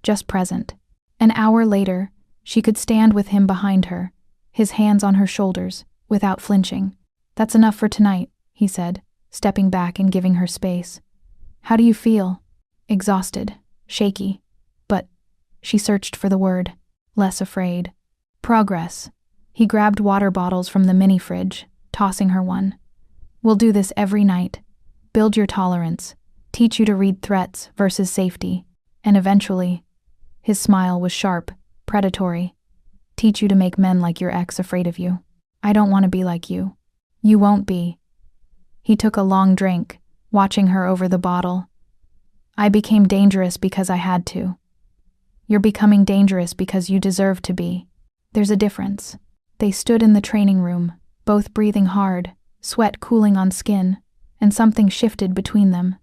just present. An hour later, she could stand with him behind her, his hands on her shoulders, without flinching. That's enough for tonight, he said, stepping back and giving her space. How do you feel? Exhausted, shaky, but she searched for the word, less afraid. Progress. He grabbed water bottles from the mini fridge, tossing her one. We'll do this every night. Build your tolerance. Teach you to read threats versus safety. And eventually, his smile was sharp, predatory. Teach you to make men like your ex afraid of you. I don't want to be like you. You won't be. He took a long drink, watching her over the bottle. I became dangerous because I had to. You're becoming dangerous because you deserve to be. There's a difference. They stood in the training room, both breathing hard, sweat cooling on skin, and something shifted between them.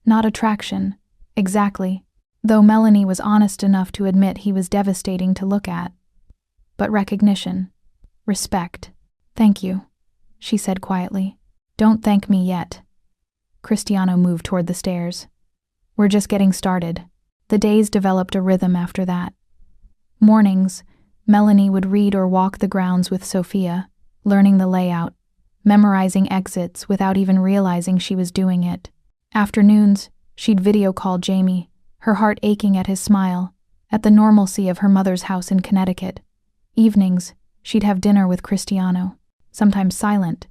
Not attraction, exactly, though Melanie was honest enough to admit he was devastating to look at. But recognition. Respect. Thank you, she said quietly. Don't thank me yet. Cristiano moved toward the stairs. We're just getting started. The days developed a rhythm after that. Mornings, Melanie would read or walk the grounds with Sophia, learning the layout, memorizing exits without even realizing she was doing it. Afternoons, she'd video call Jamie, her heart aching at his smile, at the normalcy of her mother's house in Connecticut. Evenings, she'd have dinner with Cristiano, sometimes silent,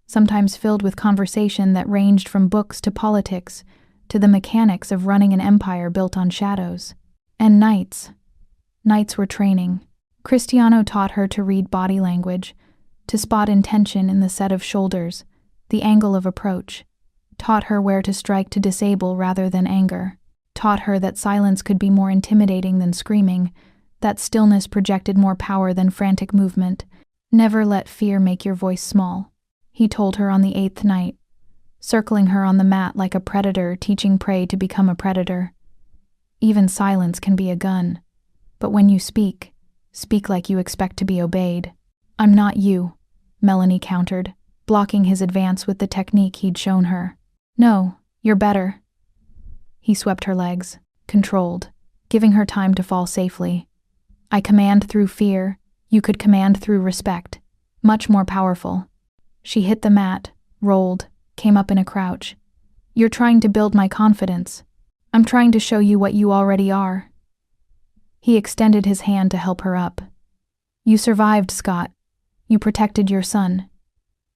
sometimes filled with conversation that ranged from books to politics, to the mechanics of running an empire built on shadows. And nights. Nights were training. Cristiano taught her to read body language, to spot intention in the set of shoulders, the angle of approach. Taught her where to strike to disable rather than anger. Taught her that silence could be more intimidating than screaming, that stillness projected more power than frantic movement. Never let fear make your voice small, he told her on the 8th night, circling her on the mat like a predator teaching prey to become a predator. Even silence can be a gun, but when you speak, speak like you expect to be obeyed. I'm not you, Melanie countered, blocking his advance with the technique he'd shown her. No, you're better. He swept her legs, controlled, giving her time to fall safely. I command through fear, you could command through respect. Much more powerful. She hit the mat, rolled, came up in a crouch. You're trying to build my confidence. I'm trying to show you what you already are. He extended his hand to help her up. You survived, Scott. You protected your son.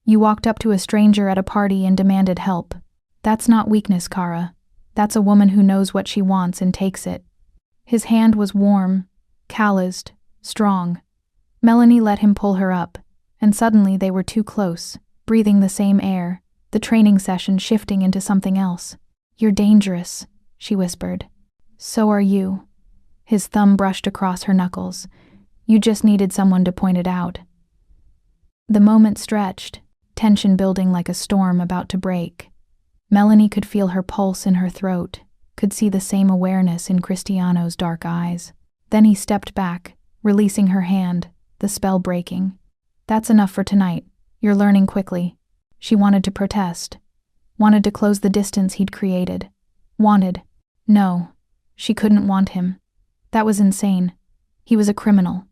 You walked up to a stranger at a party and demanded help. That's not weakness, Kara. That's a woman who knows what she wants and takes it. His hand was warm, calloused, strong. Melanie let him pull her up, and suddenly they were too close, breathing the same air, the training session shifting into something else. You're dangerous, she whispered. So are you. His thumb brushed across her knuckles. You just needed someone to point it out. The moment stretched, tension building like a storm about to break. Melanie could feel her pulse in her throat, could see the same awareness in Cristiano's dark eyes. Then he stepped back, releasing her hand, the spell breaking. That's enough for tonight. You're learning quickly. She wanted to protest. Wanted to close the distance he'd created. Wanted. No, she couldn't want him. That was insane. He was a criminal.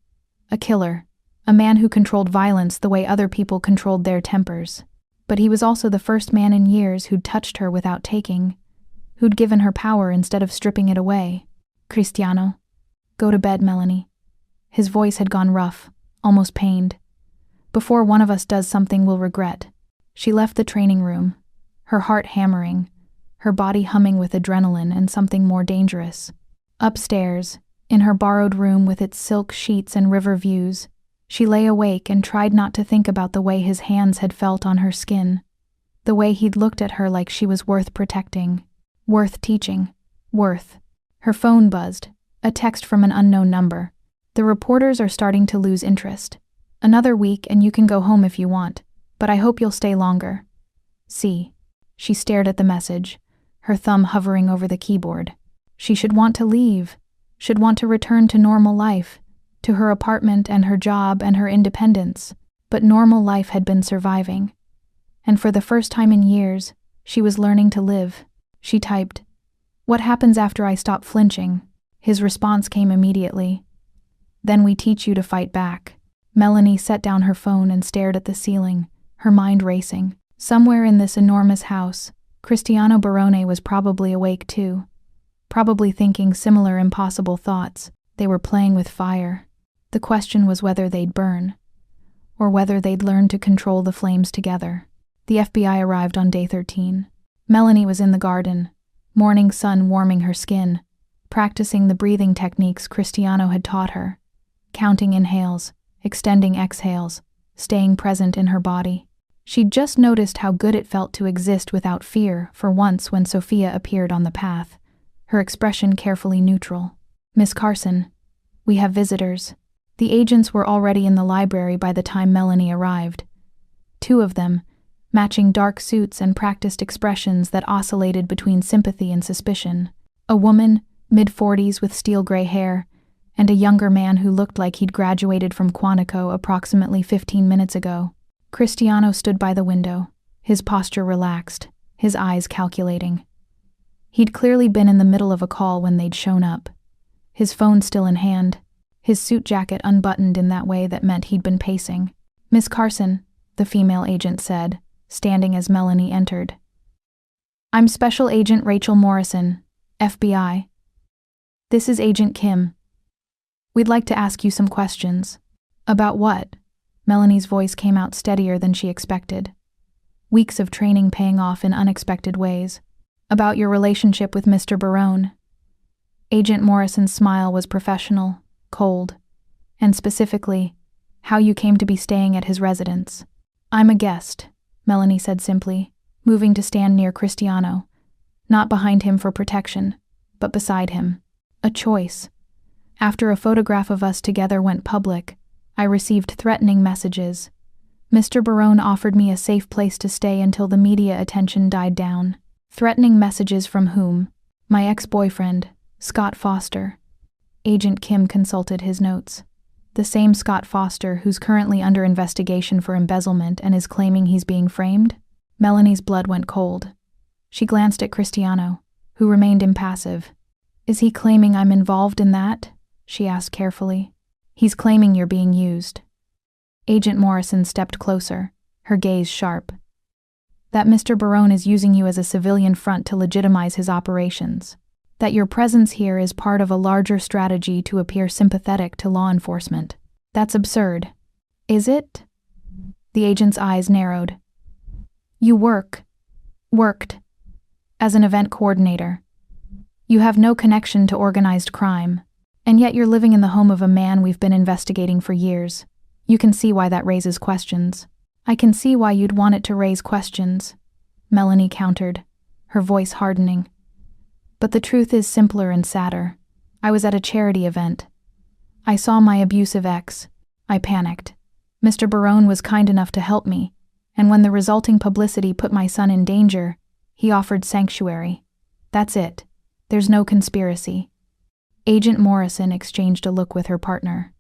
A killer. A man who controlled violence the way other people controlled their tempers. But he was also the first man in years who'd touched her without taking, who'd given her power instead of stripping it away. Cristiano. Go to bed, Melanie. His voice had gone rough, almost pained. "Before one of us does something we'll regret." She left the training room, her heart hammering, her body humming with adrenaline and something more dangerous. Upstairs, in her borrowed room with its silk sheets and river views, she lay awake and tried not to think about the way his hands had felt on her skin, the way he'd looked at her like she was worth protecting, worth teaching, worth. Her phone buzzed, a text from an unknown number. "The reporters are starting to lose interest. Another week and you can go home if you want, but I hope you'll stay longer. See." She stared at the message, her thumb hovering over the keyboard. She should want to leave, should want to return to normal life, to her apartment and her job and her independence, but normal life had been surviving. And for the first time in years, she was learning to live. She typed, "What happens after I stop flinching?" His response came immediately. "Then we teach you to fight back." Melanie set down her phone and stared at the ceiling, her mind racing. Somewhere in this enormous house, Cristiano Barone was probably awake too, probably thinking similar impossible thoughts. They were playing with fire. The question was whether they'd burn, or whether they'd learn to control the flames together. The FBI arrived on day 13. Melanie was in the garden, morning sun warming her skin, practicing the breathing techniques Cristiano had taught her, counting inhales, extending exhales, staying present in her body. She'd just noticed how good it felt to exist without fear for once when Sophia appeared on the path, her expression carefully neutral. "Miss Carson, we have visitors." The agents were already in the library by the time Melanie arrived. Two of them, matching dark suits and practiced expressions that oscillated between sympathy and suspicion. A woman, mid-40s with steel gray hair, and a younger man who looked like he'd graduated from Quantico approximately 15 minutes ago. Cristiano stood by the window, his posture relaxed, his eyes calculating. He'd clearly been in the middle of a call when they'd shown up, his phone still in hand, his suit jacket unbuttoned in that way that meant he'd been pacing. "Miss Carson," the female agent said, standing as Melanie entered. "I'm Special Agent Rachel Morrison, FBI. This is Agent Kim. We'd like to ask you some questions." "About what?" Melanie's voice came out steadier than she expected. Weeks of training paying off in unexpected ways. "About your relationship with Mr. Barone." Agent Morrison's smile was professional, cold, and specifically, how you came to be staying at his residence. "I'm a guest," Melanie said simply, moving to stand near Cristiano, not behind him for protection, but beside him. "A choice. After a photograph of us together went public, I received threatening messages. Mr. Barone offered me a safe place to stay until the media attention died down." "Threatening messages from whom?" "My ex-boyfriend, Scott Foster." Agent Kim consulted his notes. "The same Scott Foster who's currently under investigation for embezzlement and is claiming he's being framed?" Melanie's blood went cold. She glanced at Cristiano, who remained impassive. "Is he claiming I'm involved in that?" she asked carefully. "He's claiming you're being used." Agent Morrison stepped closer, her gaze sharp. "That Mr. Barone is using you as a civilian front to legitimize his operations. That your presence here is part of a larger strategy to appear sympathetic to law enforcement. That's absurd." "Is it?" The agent's eyes narrowed. "You worked, as an event coordinator. You have no connection to organized crime. And yet you're living in the home of a man we've been investigating for years. You can see why that raises questions." "I can see why you'd want it to raise questions," Melanie countered, her voice hardening. "But the truth is simpler and sadder. I was at a charity event. I saw my abusive ex. I panicked. Mr. Barone was kind enough to help me, and when the resulting publicity put my son in danger, he offered sanctuary. That's it. There's no conspiracy." Agent Morrison exchanged a look with her partner.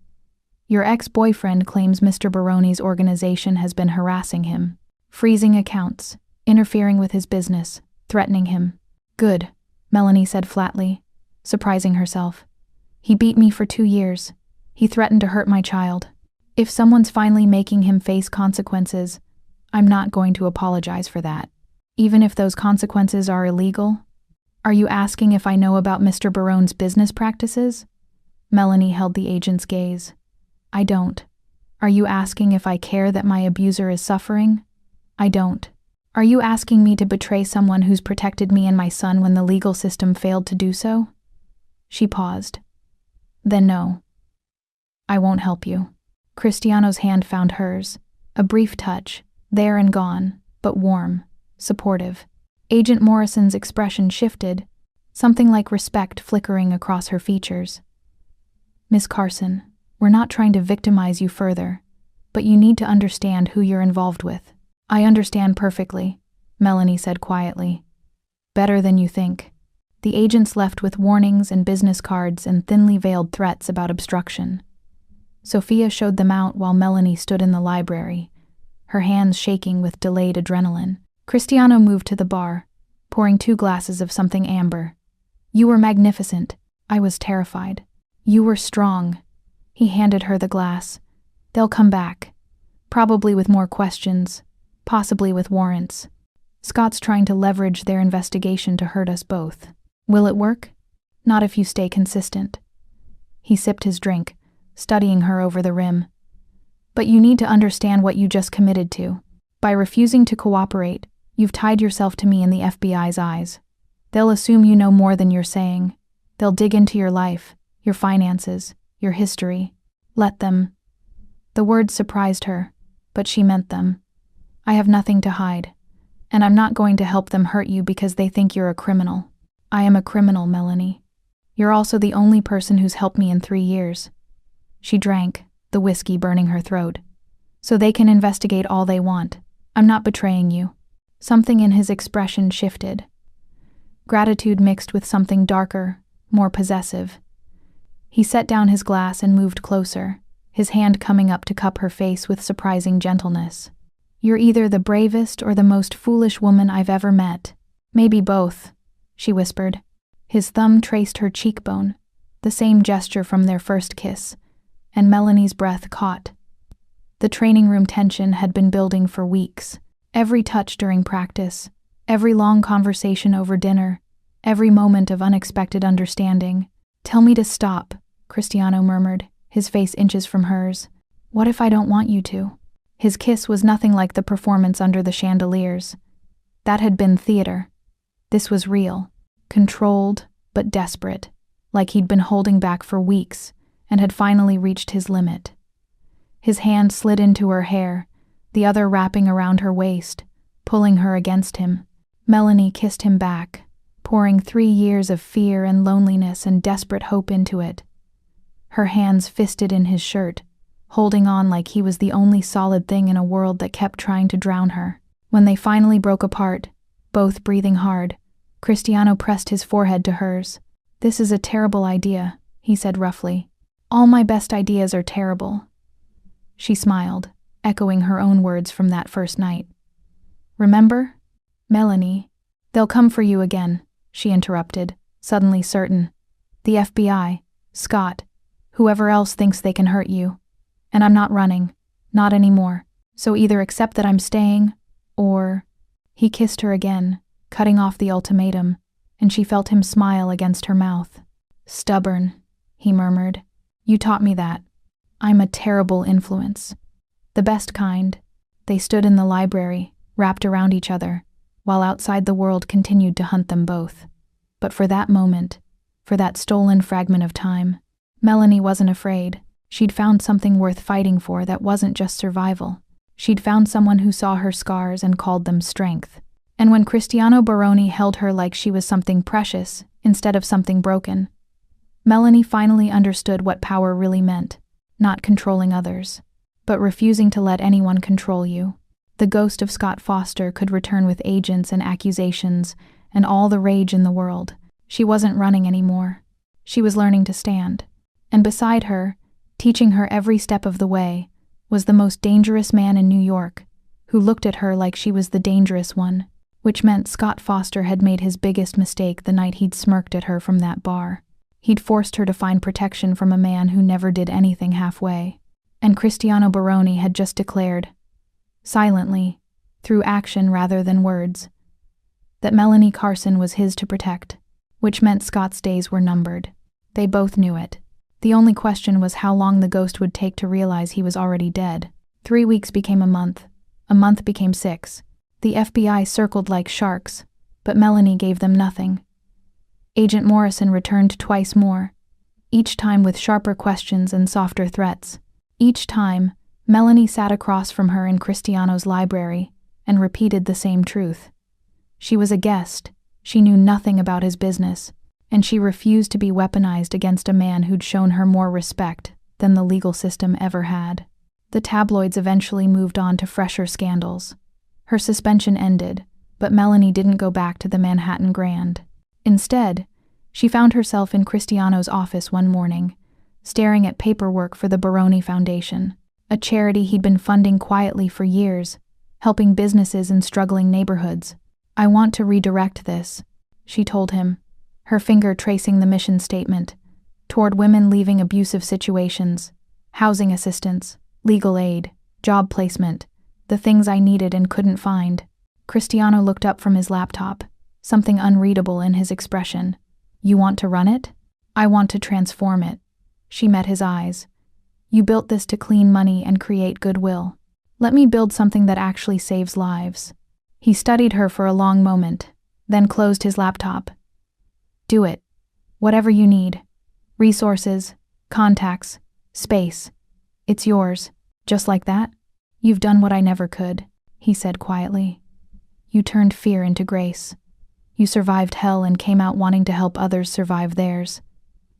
"Your ex-boyfriend claims Mr. Barone's organization has been harassing him, freezing accounts, interfering with his business, threatening him." "Good," Melanie said flatly, surprising herself. "He beat me for 2 years. He threatened to hurt my child. If someone's finally making him face consequences, I'm not going to apologize for that, even if those consequences are illegal." "Are you asking if I know about Mr. Barone's business practices?" Melanie held the agent's gaze. I don't. Are you asking if I care that my abuser is suffering? I don't. Are you asking me to betray someone who's protected me and my son when the legal system failed to do so? She paused. Then no. I won't help you. Cristiano's hand found hers. A brief touch, there and gone, but warm, supportive. Agent Morrison's expression shifted, something like respect flickering across her features. Miss Carson, we're not trying to victimize you further, but you need to understand who you're involved with. I understand perfectly, Melanie said quietly. Better than you think. The agents left with warnings and business cards and thinly veiled threats about obstruction. Sophia showed them out while Melanie stood in the library, her hands shaking with delayed adrenaline. Cristiano moved to the bar, pouring 2 glasses of something amber. You were magnificent. I was terrified. You were strong. He handed her the glass. They'll come back. Probably with more questions. Possibly with warrants. Scott's trying to leverage their investigation to hurt us both. Will it work? Not if you stay consistent. He sipped his drink, studying her over the rim. But you need to understand what you just committed to. By refusing to cooperate, you've tied yourself to me in the FBI's eyes. They'll assume you know more than you're saying. They'll dig into your life, your finances, your history. Let them. The words surprised her, but she meant them. I have nothing to hide, and I'm not going to help them hurt you because they think you're a criminal. I am a criminal, Melanie. You're also the only person who's helped me in 3 years. She drank, the whiskey burning her throat. So they can investigate all they want. I'm not betraying you. Something in his expression shifted. Gratitude mixed with something darker, more possessive. He set down his glass and moved closer, his hand coming up to cup her face with surprising gentleness. You're either the bravest or the most foolish woman I've ever met. Maybe both, she whispered. His thumb traced her cheekbone, the same gesture from their first kiss, and Melanie's breath caught. The training room tension had been building for weeks. Every touch during practice, every long conversation over dinner, every moment of unexpected understanding. Tell me to stop, Cristiano murmured, his face inches from hers. What if I don't want you to? His kiss was nothing like the performance under the chandeliers. That had been theater. This was real, controlled but desperate, like he'd been holding back for weeks and had finally reached his limit. His hand slid into her hair, the other wrapping around her waist, pulling her against him. Melanie kissed him back, pouring 3 years of fear and loneliness and desperate hope into it. Her hands fisted in his shirt, holding on like he was the only solid thing in a world that kept trying to drown her. When they finally broke apart, both breathing hard, Cristiano pressed his forehead to hers. This is a terrible idea, he said roughly. All my best ideas are terrible. She smiled, echoing her own words from that first night. Remember? Melanie. They'll come for you again, she interrupted, suddenly certain. The FBI, Scott, whoever else thinks they can hurt you. And I'm not running, not anymore. So either accept that I'm staying, or... He kissed her again, cutting off the ultimatum, and she felt him smile against her mouth. Stubborn, he murmured. You taught me that. I'm a terrible influence. The best kind. They stood in the library, wrapped around each other, while outside the world continued to hunt them both. But for that moment, for that stolen fragment of time, Melanie wasn't afraid. She'd found something worth fighting for that wasn't just survival. She'd found someone who saw her scars and called them strength. And when Cristiano Baroni held her like she was something precious instead of something broken, Melanie finally understood what power really meant. Not controlling others, but refusing to let anyone control you. The ghost of Scott Foster could return with agents and accusations and all the rage in the world. She wasn't running anymore. She was learning to stand. And beside her, teaching her every step of the way, was the most dangerous man in New York, who looked at her like she was the dangerous one, which meant Scott Foster had made his biggest mistake the night he'd smirked at her from that bar. He'd forced her to find protection from a man who never did anything halfway. And Cristiano Baroni had just declared, silently, through action rather than words, that Melanie Carson was his to protect, which meant Scott's days were numbered. They both knew it. The only question was how long the ghost would take to realize he was already dead. 3 weeks became a month became 6. The FBI circled like sharks, but Melanie gave them nothing. Agent Morrison returned twice more, each time with sharper questions and softer threats. Each time, Melanie sat across from her in Cristiano's library and repeated the same truth. She was a guest, she knew nothing about his business, and she refused to be weaponized against a man who'd shown her more respect than the legal system ever had. The tabloids eventually moved on to fresher scandals. Her suspension ended, but Melanie didn't go back to the Manhattan Grand. Instead, she found herself in Cristiano's office one morning, staring at paperwork for the Baroni Foundation, a charity he'd been funding quietly for years, helping businesses in struggling neighborhoods. "I want to redirect this," she told him, her finger tracing the mission statement, "toward women leaving abusive situations, housing assistance, legal aid, job placement, the things I needed and couldn't find." Cristiano looked up from his laptop, something unreadable in his expression. "You want to run it?" "I want to transform it." She met his eyes. "You built this to clean money and create goodwill. Let me build something that actually saves lives." He studied her for a long moment, then closed his laptop. "Do it. Whatever you need. Resources, contacts, space. It's yours." "Just like that?" "You've done what I never could," he said quietly. "You turned fear into grace. You survived hell and came out wanting to help others survive theirs.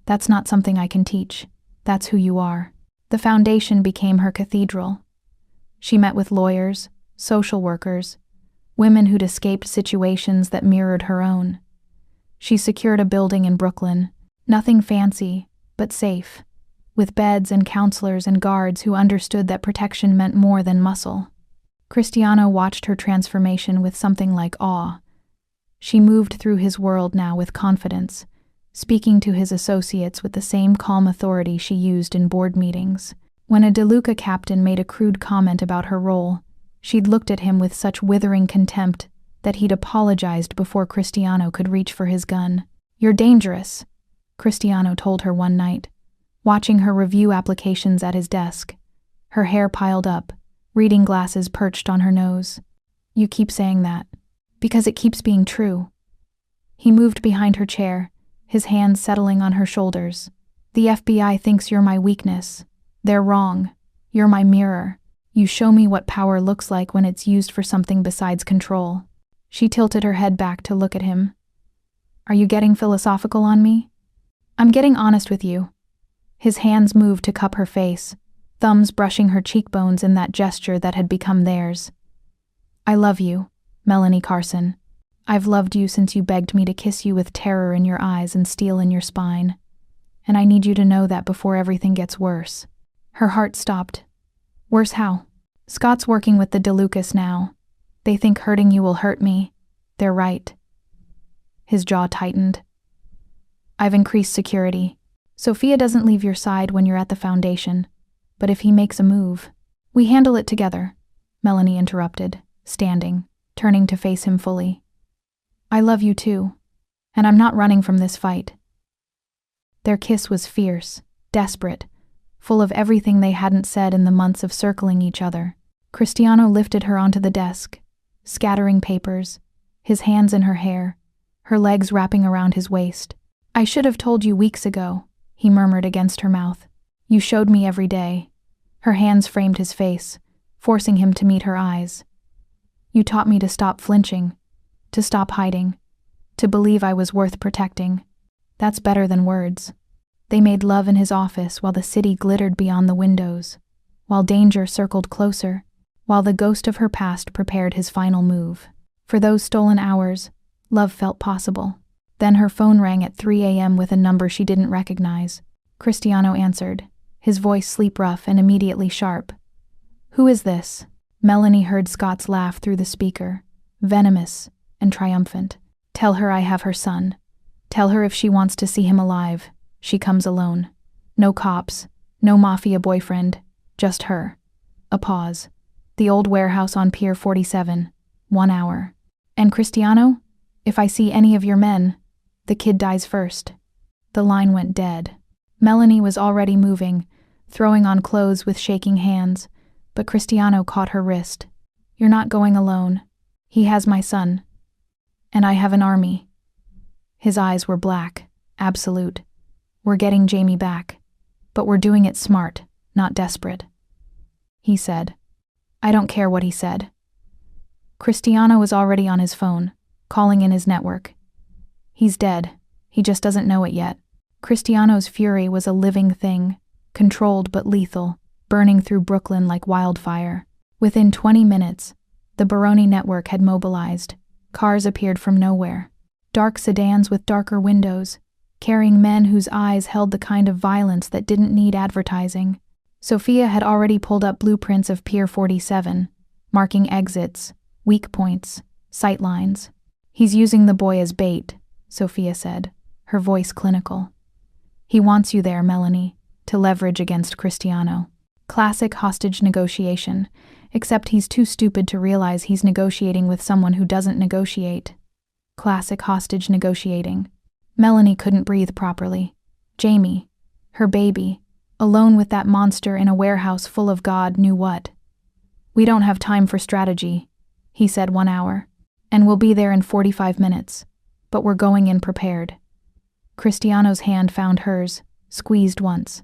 That's not something I can teach. That's who you are." The foundation became her cathedral. She met with lawyers, social workers, women who'd escaped situations that mirrored her own. She secured a building in Brooklyn, nothing fancy, but safe, with beds and counselors and guards who understood that protection meant more than muscle. Cristiano watched her transformation with something like awe. She moved through his world now with confidence, speaking to his associates with the same calm authority she used in board meetings. When a DeLuca captain made a crude comment about her role, she'd looked at him with such withering contempt that he'd apologized before Cristiano could reach for his gun. "You're dangerous," Cristiano told her one night, watching her review applications at his desk, her hair piled up, reading glasses perched on her nose. "You keep saying that, because it keeps being true." He moved behind her chair, his hands settling on her shoulders. "The FBI thinks you're my weakness. They're wrong. You're my mirror. You show me what power looks like when it's used for something besides control." She tilted her head back to look at him. "Are you getting philosophical on me?" "I'm getting honest with you." His hands moved to cup her face, thumbs brushing her cheekbones in that gesture that had become theirs. "I love you, Melanie Carson. I've loved you since you begged me to kiss you with terror in your eyes and steel in your spine. And I need you to know that before everything gets worse." Her heart stopped. "Worse how?" "Scott's working with the DeLucas now. They think hurting you will hurt me. They're right." His jaw tightened. "I've increased security. Sophia doesn't leave your side when you're at the foundation, but if he makes a move..." "We handle it together," Melanie interrupted, standing, turning to face him fully. "I love you too, and I'm not running from this fight." Their kiss was fierce, desperate, full of everything they hadn't said in the months of circling each other. Cristiano lifted her onto the desk, scattering papers, his hands in her hair, her legs wrapping around his waist. "I should have told you weeks ago," he murmured against her mouth. "You showed me every day." Her hands framed his face, forcing him to meet her eyes. "You taught me to stop flinching, to stop hiding, to believe I was worth protecting. That's better than words." They made love in his office while the city glittered beyond the windows, while danger circled closer, while the ghost of her past prepared his final move. For those stolen hours, love felt possible. Then her phone rang at 3 a.m. with a number she didn't recognize. Cristiano answered, his voice sleep-rough and immediately sharp. "Who is this?" Melanie heard Scott's laugh through the speaker, venomous and triumphant. "Tell her I have her son. Tell her if she wants to see him alive, she comes alone. No cops, no Mafia boyfriend, just her." A pause. "The old warehouse on Pier 47, 1 hour. And Cristiano, if I see any of your men, the kid dies first." The line went dead. Melanie was already moving, throwing on clothes with shaking hands, but Cristiano caught her wrist. "You're not going alone. He has my son. And I have an army." His eyes were black, absolute. "We're getting Jamie back. But we're doing it smart, not desperate," he said. I don't care what he said. Cristiano was already on his phone, calling in his network. He's dead. He just doesn't know it yet. Cristiano's fury was a living thing, controlled but lethal, burning through Brooklyn like wildfire. Within 20 minutes, the Baroni network had mobilized. Cars appeared from nowhere. Dark sedans with darker windows, carrying men whose eyes held the kind of violence that didn't need advertising. Sophia had already pulled up blueprints of Pier 47, marking exits, weak points, sight lines. "He's using the boy as bait," Sophia said, her voice clinical. "He wants you there, Melanie, to leverage against Cristiano. Classic hostage negotiation, except he's too stupid to realize he's negotiating with someone who doesn't negotiate. Classic hostage negotiating." Melanie couldn't breathe properly. Jamie, her baby, alone with that monster in a warehouse full of God knew what. "We don't have time for strategy," he said 1 hour, "and we'll be there in 45 minutes, but we're going in prepared." Cristiano's hand found hers, squeezed once.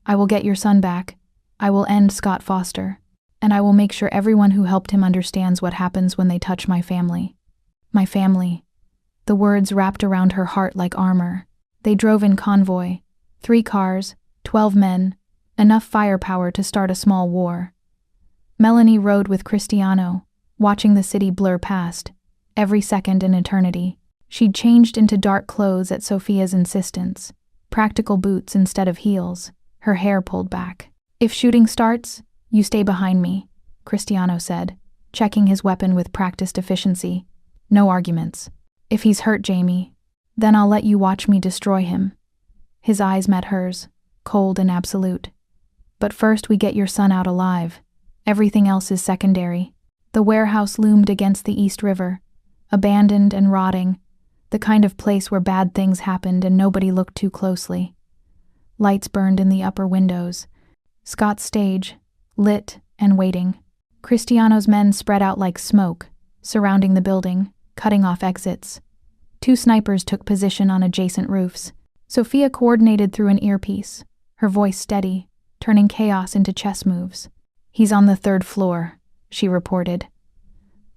"I will get your son back. I will end Scott Foster. And I will make sure everyone who helped him understands what happens when they touch my family." My family. The words wrapped around her heart like armor. They drove in convoy. 3 cars, 12 men, enough firepower to start a small war. Melanie rode with Cristiano, watching the city blur past, every second an eternity. She'd changed into dark clothes at Sophia's insistence, practical boots instead of heels, her hair pulled back. "If shooting starts, you stay behind me," Cristiano said, checking his weapon with practiced efficiency. "No arguments. If he's hurt Jamie, then I'll let you watch me destroy him." His eyes met hers, cold and absolute. "But first we get your son out alive. Everything else is secondary." The warehouse loomed against the East River, abandoned and rotting, the kind of place where bad things happened and nobody looked too closely. Lights burned in the upper windows. Scott's stage, lit and waiting. Cristiano's men spread out like smoke, surrounding the building, cutting off exits. 2 snipers took position on adjacent roofs. Sophia coordinated through an earpiece, her voice steady, turning chaos into chess moves. "He's on the 3rd floor," she reported.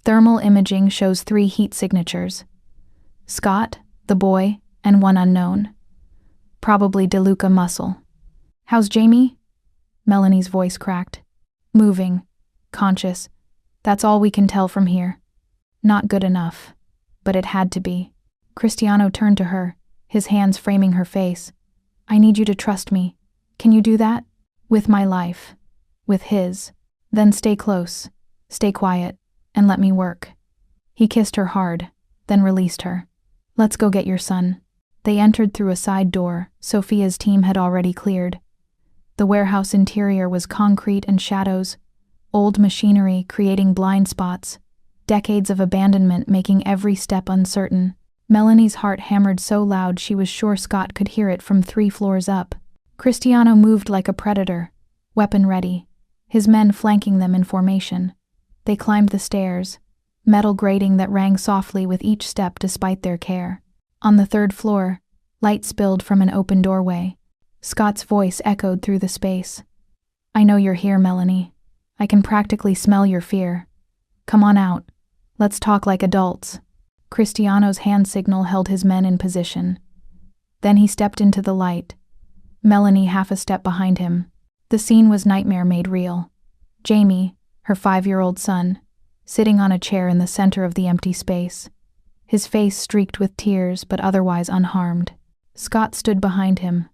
Thermal imaging shows 3 heat signatures. Scott, the boy, and 1 unknown. Probably DeLuca muscle. "How's Jamie?" Melanie's voice cracked. "Moving. Conscious. That's all we can tell from here." Not good enough. But it had to be. Cristiano turned to her, his hands framing her face. "I need you to trust me. Can you do that?" "With my life. With his. Then stay close. Stay quiet. And let me work." He kissed her hard, then released her. "Let's go get your son." They entered through a side door Sophia's team had already cleared. The warehouse interior was concrete and shadows, old machinery creating blind spots, decades of abandonment making every step uncertain. Melanie's heart hammered so loud she was sure Scott could hear it from 3 floors up. Cristiano moved like a predator, weapon ready, his men flanking them in formation. They climbed the stairs, metal grating that rang softly with each step despite their care. On the 3rd floor, light spilled from an open doorway. Scott's voice echoed through the space. "I know you're here, Melanie. I can practically smell your fear. Come on out. Let's talk like adults." Cristiano's hand signal held his men in position. Then he stepped into the light, Melanie half a step behind him. The scene was nightmare made real. Jamie, her 5-year-old son, sitting on a chair in the center of the empty space, his face streaked with tears but otherwise unharmed. Scott stood behind him,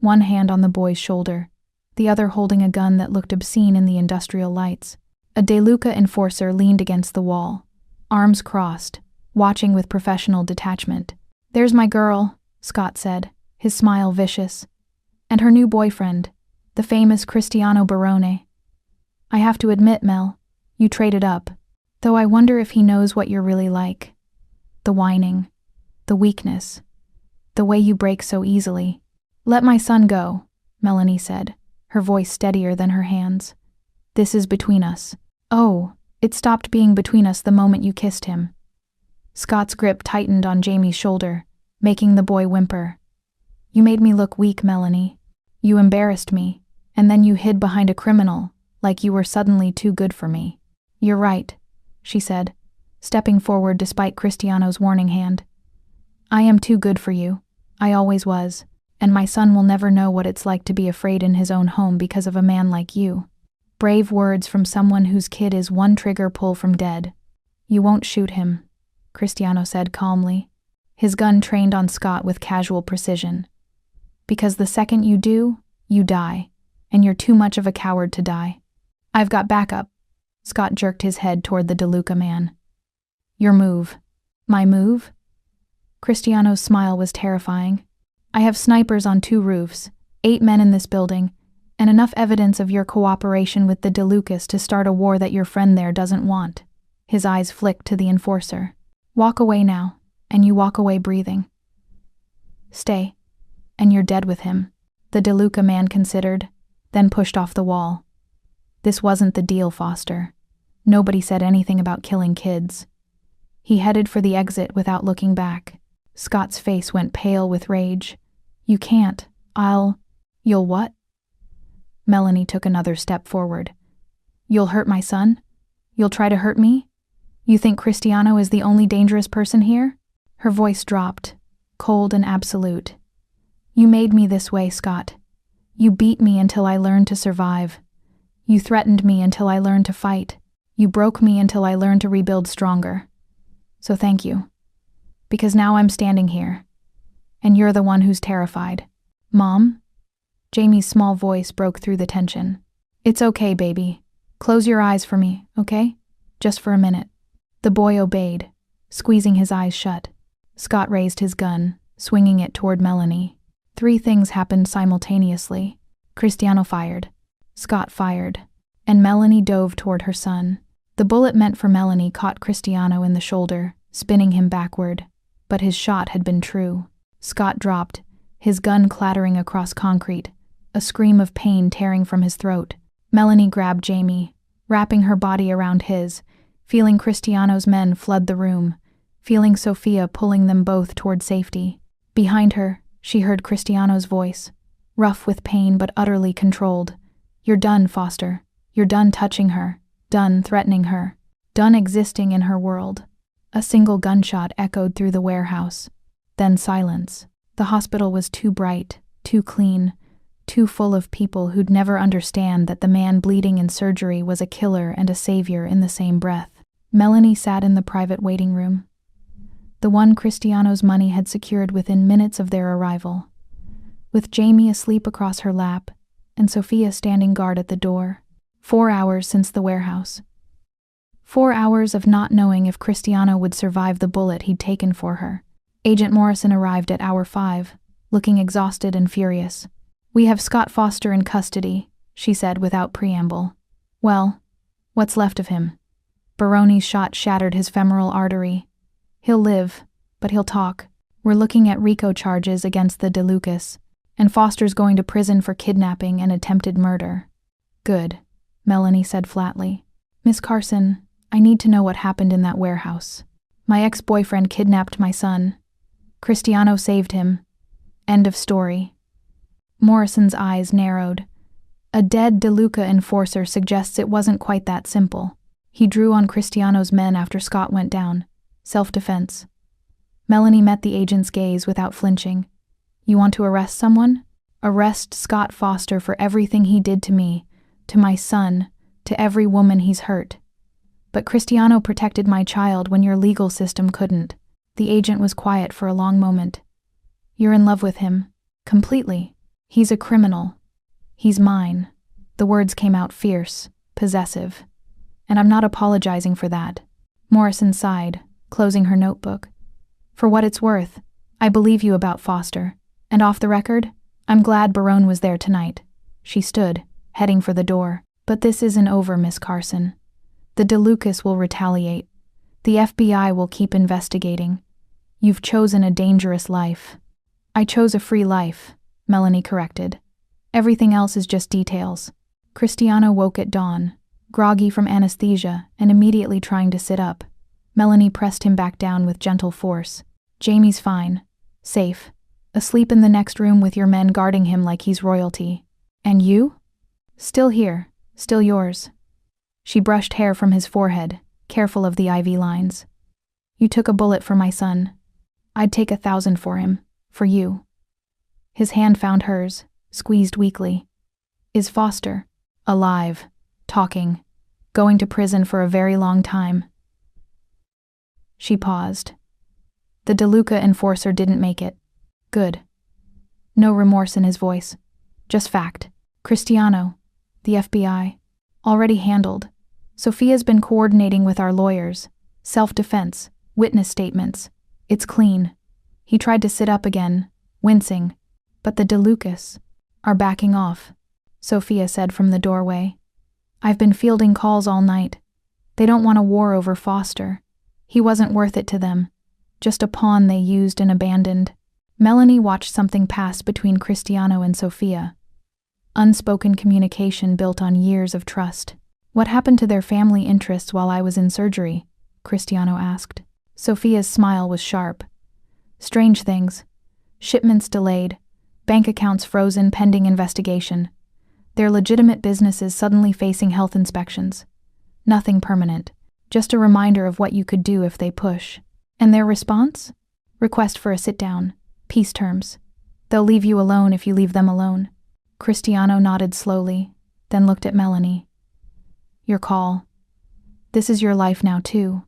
one hand on the boy's shoulder, the other holding a gun that looked obscene in the industrial lights. A DeLuca enforcer leaned against the wall, arms crossed, watching with professional detachment. "There's my girl," Scott said, his smile vicious. "And her new boyfriend, the famous Cristiano Barone. I have to admit, Mel, you traded up. Though I wonder if he knows what you're really like. The whining, the weakness, the way you break so easily." Let my son go, Melanie said, her voice steadier than her hands. This is between us. Oh, it stopped being between us the moment you kissed him. Scott's grip tightened on Jamie's shoulder, making the boy whimper. You made me look weak, Melanie. You embarrassed me, and then you hid behind a criminal, like you were suddenly too good for me. You're right, she said, stepping forward despite Cristiano's warning hand. I am too good for you. I always was, and my son will never know what it's like to be afraid in his own home because of a man like you. Brave words from someone whose kid is one trigger pull from dead. You won't shoot him, Cristiano said calmly, his gun trained on Scott with casual precision. Because the second you do, you die, and you're too much of a coward to die. I've got backup. Scott jerked his head toward the DeLuca man. Your move. My move? Cristiano's smile was terrifying. I have snipers on 2 roofs, 8 men in this building, and enough evidence of your cooperation with the DeLucas to start a war that your friend there doesn't want. His eyes flicked to the enforcer. Walk away now, and you walk away breathing. Stay, and you're dead with him, the DeLuca man considered, then pushed off the wall. This wasn't the deal, Foster. Nobody said anything about killing kids. He headed for the exit without looking back. Scott's face went pale with rage. You can't. You'll what? Melanie took another step forward. You'll hurt my son? You'll try to hurt me? You think Cristiano is the only dangerous person here? Her voice dropped, cold and absolute. You made me this way, Scott. You beat me until I learned to survive. You threatened me until I learned to fight. You broke me until I learned to rebuild stronger. So thank you. Because now I'm standing here, and you're the one who's terrified. Mom? Jamie's small voice broke through the tension. It's okay, baby. Close your eyes for me, okay? Just for a minute. The boy obeyed, squeezing his eyes shut. Scott raised his gun, swinging it toward Melanie. 3 things happened simultaneously. Cristiano fired. Scott fired, and Melanie dove toward her son. The bullet meant for Melanie caught Cristiano in the shoulder, spinning him backward, but his shot had been true. Scott dropped, his gun clattering across concrete, a scream of pain tearing from his throat. Melanie grabbed Jamie, wrapping her body around his, feeling Cristiano's men flood the room, feeling Sophia pulling them both toward safety. Behind her, she heard Cristiano's voice, rough with pain but utterly controlled. You're done, Foster. You're done touching her, done threatening her, done existing in her world. A single gunshot echoed through the warehouse. Then silence. The hospital was too bright, too clean, too full of people who'd never understand that the man bleeding in surgery was a killer and a savior in the same breath. Melanie sat in the private waiting room, the one Cristiano's money had secured within minutes of their arrival, with Jamie asleep across her lap and Sophia standing guard at the door. 4 hours since the warehouse. 4 hours of not knowing if Cristiano would survive the bullet he'd taken for her. Agent Morrison arrived at hour 5, looking exhausted and furious. We have Scott Foster in custody, she said without preamble. Well, what's left of him? Baroni's shot shattered his femoral artery. He'll live, but he'll talk. We're looking at RICO charges against the DeLucas, and Foster's going to prison for kidnapping and attempted murder. Good, Melanie said flatly. Miss Carson, I need to know what happened in that warehouse. My ex-boyfriend kidnapped my son. Cristiano saved him. End of story. Morrison's eyes narrowed. A dead DeLuca enforcer suggests it wasn't quite that simple. He drew on Cristiano's men after Scott went down. Self-defense. Melanie met the agent's gaze without flinching. You want to arrest someone? Arrest Scott Foster for everything he did to me, to my son, to every woman he's hurt. But Cristiano protected my child when your legal system couldn't. The agent was quiet for a long moment. You're in love with him. Completely. He's a criminal. He's mine. The words came out fierce, possessive. And I'm not apologizing for that. Morrison sighed, closing her notebook. For what it's worth, I believe you about Foster. And off the record, I'm glad Barone was there tonight. She stood, heading for the door. But this isn't over, Miss Carson. The DeLucas will retaliate. The FBI will keep investigating. You've chosen a dangerous life. I chose a free life, Melanie corrected. Everything else is just details. Cristiano woke at dawn, groggy from anesthesia and immediately trying to sit up. Melanie pressed him back down with gentle force. Jamie's fine. Safe. Asleep in the next room with your men guarding him like he's royalty. And you? Still here. Still yours. She brushed hair from his forehead, careful of the IV lines. You took a bullet for my son. I'd take 1,000 for him. For you. His hand found hers, squeezed weakly. Is Foster alive, talking, going to prison for a very long time? She paused. The DeLuca enforcer didn't make it. Good. No remorse in his voice. Just fact. Cristiano, the FBI, already handled. Sophia's been coordinating with our lawyers. Self-defense, witness statements. It's clean. He tried to sit up again, wincing. But the DeLucas are backing off, Sophia said from the doorway. I've been fielding calls all night. They don't want a war over Foster. He wasn't worth it to them. Just a pawn they used and abandoned. Melanie watched something pass between Cristiano and Sophia. Unspoken communication built on years of trust. What happened to their family interests while I was in surgery? Cristiano asked. Sophia's smile was sharp. Strange things. Shipments delayed. Bank accounts frozen pending investigation. Their legitimate businesses suddenly facing health inspections. Nothing permanent. Just a reminder of what you could do if they push. And their response? Request for a sit-down. Peace terms. They'll leave you alone if you leave them alone. Cristiano nodded slowly, then looked at Melanie. Your call. This is your life now too.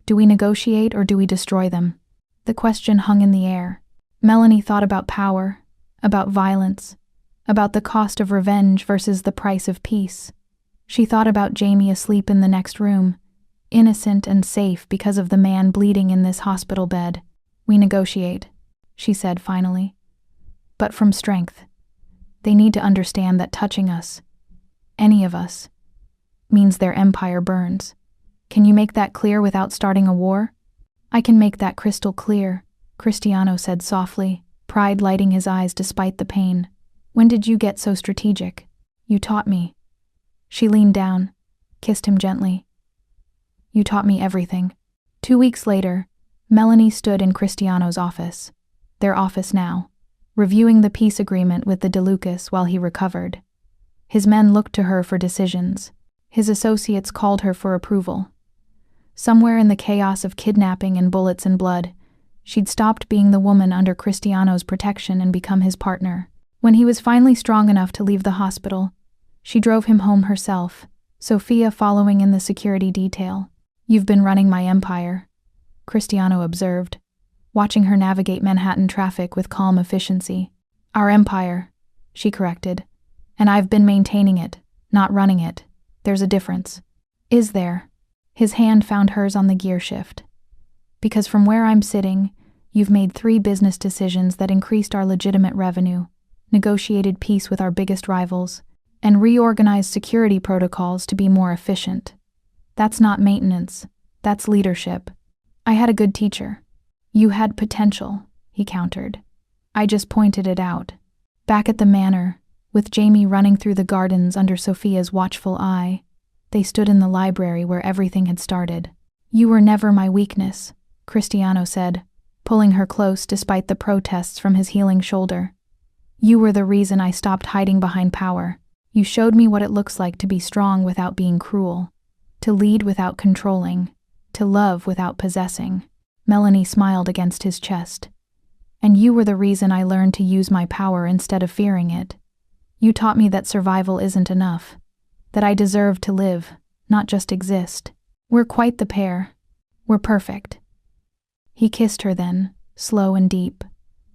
Do we negotiate or do we destroy them? The question hung in the air. Melanie thought about power, about violence, about the cost of revenge versus the price of peace. She thought about Jamie asleep in the next room, innocent and safe because of the man bleeding in this hospital bed. We negotiate, she said finally. But from strength. They need to understand that touching us, any of us, means their empire burns. Can you make that clear without starting a war? I can make that crystal clear, Cristiano said softly, pride lighting his eyes despite the pain. When did you get so strategic? You taught me. She leaned down, kissed him gently. You taught me everything. 2 weeks later, Melanie stood in Cristiano's office, their office now, reviewing the peace agreement with the DeLucas while he recovered. His men looked to her for decisions. His associates called her for approval. Somewhere in the chaos of kidnapping and bullets and blood, she'd stopped being the woman under Cristiano's protection and become his partner. When he was finally strong enough to leave the hospital, she drove him home herself, Sophia following in the security detail. You've been running my empire, Cristiano observed, watching her navigate Manhattan traffic with calm efficiency. Our empire, she corrected, and I've been maintaining it, not running it. There's a difference. Is there? His hand found hers on the gear shift. Because from where I'm sitting, you've made 3 business decisions that increased our legitimate revenue, negotiated peace with our biggest rivals, and reorganized security protocols to be more efficient. That's not maintenance. That's leadership. I had a good teacher. You had potential, he countered. I just pointed it out. Back at the manor, with Jamie running through the gardens under Sophia's watchful eye, they stood in the library where everything had started. You were never my weakness, Cristiano said, pulling her close despite the protests from his healing shoulder. You were the reason I stopped hiding behind power. You showed me what it looks like to be strong without being cruel, to lead without controlling, to love without possessing. Melanie smiled against his chest. And you were the reason I learned to use my power instead of fearing it. You taught me that survival isn't enough, that I deserve to live, not just exist. We're quite the pair. We're perfect. He kissed her then, slow and deep,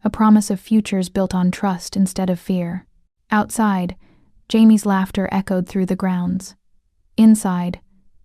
a promise of futures built on trust instead of fear. Outside, Jamie's laughter echoed through the grounds. Inside,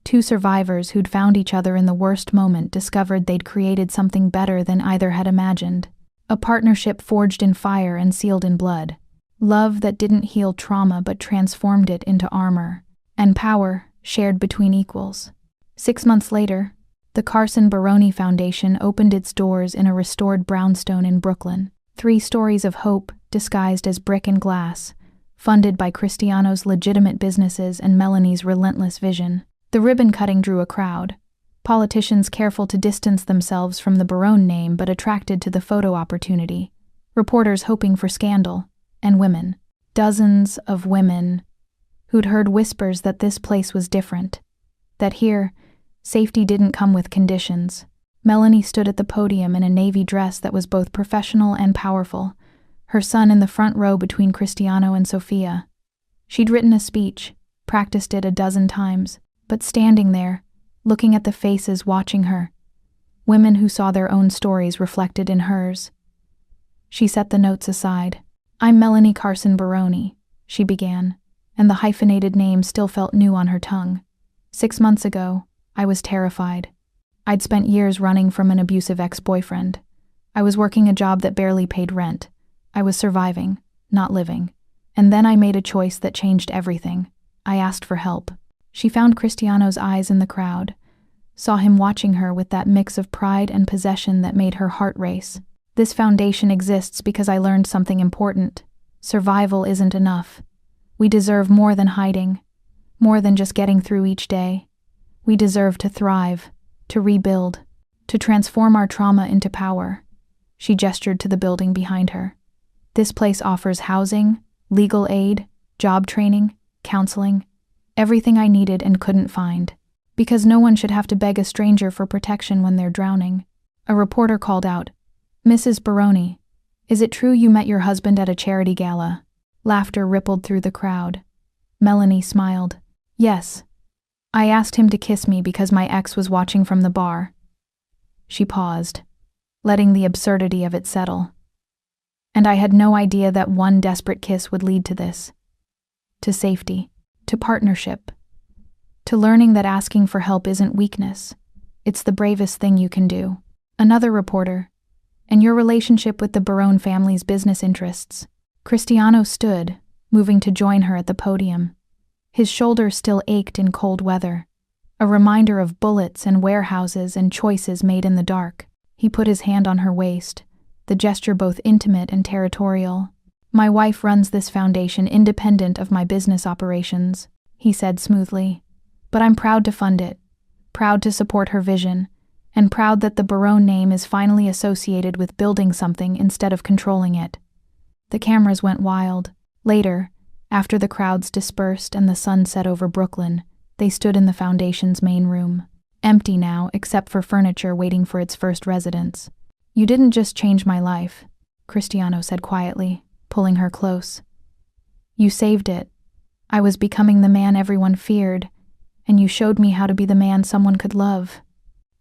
2 survivors who'd found each other in the worst moment discovered they'd created something better than either had imagined. A partnership forged in fire and sealed in blood. Love that didn't heal trauma but transformed it into armor. And power shared between equals. 6 months later, the Carson Baroni Foundation opened its doors in a restored brownstone in Brooklyn. 3 stories of hope, disguised as brick and glass, funded by Cristiano's legitimate businesses and Melanie's relentless vision. The ribbon cutting drew a crowd. Politicians careful to distance themselves from the Barone name but attracted to the photo opportunity. Reporters hoping for scandal. And women. Dozens of women who'd heard whispers that this place was different. That here, safety didn't come with conditions. Melanie stood at the podium in a navy dress that was both professional and powerful, her son in the front row between Cristiano and Sofia. She'd written a speech, practiced it a dozen times, but standing there, looking at the faces watching her, women who saw their own stories reflected in hers. She set the notes aside. "I'm Melanie Carson Baroni," she began, and the hyphenated name still felt new on her tongue. 6 months ago, I was terrified. I'd spent years running from an abusive ex-boyfriend. I was working a job that barely paid rent. I was surviving, not living. And then I made a choice that changed everything. I asked for help. She found Cristiano's eyes in the crowd, saw him watching her with that mix of pride and possession that made her heart race. "This foundation exists because I learned something important. Survival isn't enough. We deserve more than hiding, more than just getting through each day. We deserve to thrive, to rebuild, to transform our trauma into power." She gestured to the building behind her. "This place offers housing, legal aid, job training, counseling, everything I needed and couldn't find. Because no one should have to beg a stranger for protection when they're drowning." A reporter called out, "Mrs. Baroni, is it true you met your husband at a charity gala?" Laughter rippled through the crowd. Melanie smiled. "Yes. I asked him to kiss me because my ex was watching from the bar." She paused, letting the absurdity of it settle. "And I had no idea that one desperate kiss would lead to this. To safety, to partnership, to learning that asking for help isn't weakness. It's the bravest thing you can do." Another reporter, "And your relationship with the Barone family's business interests?" Cristiano stood, moving to join her at the podium. His shoulders still ached in cold weather, a reminder of bullets and warehouses and choices made in the dark. He put his hand on her waist, the gesture both intimate and territorial. "My wife runs this foundation independent of my business operations," he said smoothly. "But I'm proud to fund it, proud to support her vision, and proud that the Barone name is finally associated with building something instead of controlling it." The cameras went wild. Later, after the crowds dispersed and the sun set over Brooklyn, they stood in the foundation's main room. Empty now, except for furniture waiting for its first residents. "You didn't just change my life," Cristiano said quietly, pulling her close. "You saved it. I was becoming the man everyone feared, and you showed me how to be the man someone could love."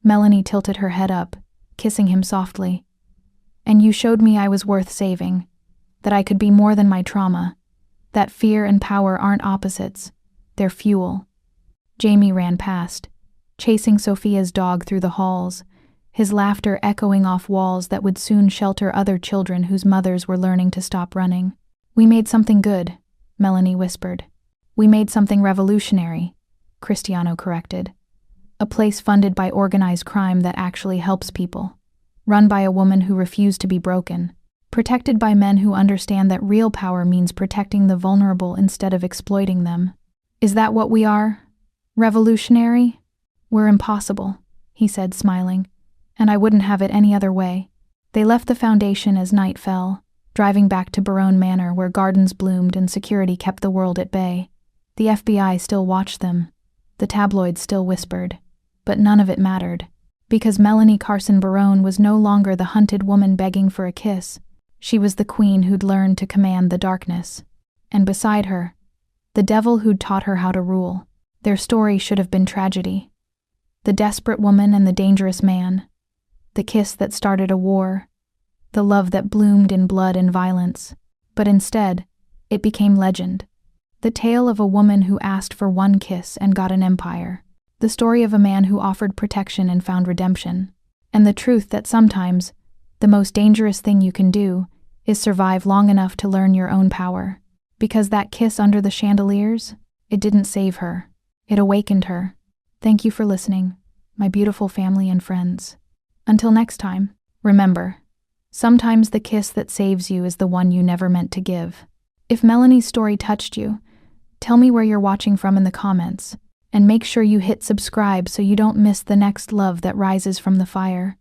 Melanie tilted her head up, kissing him softly. "And you showed me I was worth saving, that I could be more than my trauma, that fear and power aren't opposites, they're fuel." Jamie ran past, chasing Sophia's dog through the halls, his laughter echoing off walls that would soon shelter other children whose mothers were learning to stop running. "We made something good," Melanie whispered. "We made something revolutionary," Cristiano corrected. "A place funded by organized crime that actually helps people, run by a woman who refused to be broken, protected by men who understand that real power means protecting the vulnerable instead of exploiting them." "Is that what we are? Revolutionary?" "We're impossible," he said, smiling, "and I wouldn't have it any other way." They left the foundation as night fell, driving back to Barone Manor where gardens bloomed and security kept the world at bay. The FBI still watched them. The tabloids still whispered. But none of it mattered, because Melanie Carson Barone was no longer the hunted woman begging for a kiss. She was the queen who'd learned to command the darkness. And beside her, the devil who'd taught her how to rule. Their story should have been tragedy. The desperate woman and the dangerous man. The kiss that started a war. The love that bloomed in blood and violence. But instead, it became legend. The tale of a woman who asked for one kiss and got an empire. The story of a man who offered protection and found redemption. And the truth that sometimes, the most dangerous thing you can do is survive long enough to learn your own power. Because that kiss under the chandeliers, it didn't save her. It awakened her. Thank you for listening, my beautiful family and friends. Until next time, remember, Sometimes the kiss that saves you is the one you never meant to give. If Melanie's story touched you, tell me where you're watching from in the comments, and make sure you hit subscribe so you don't miss the next love that rises from the fire.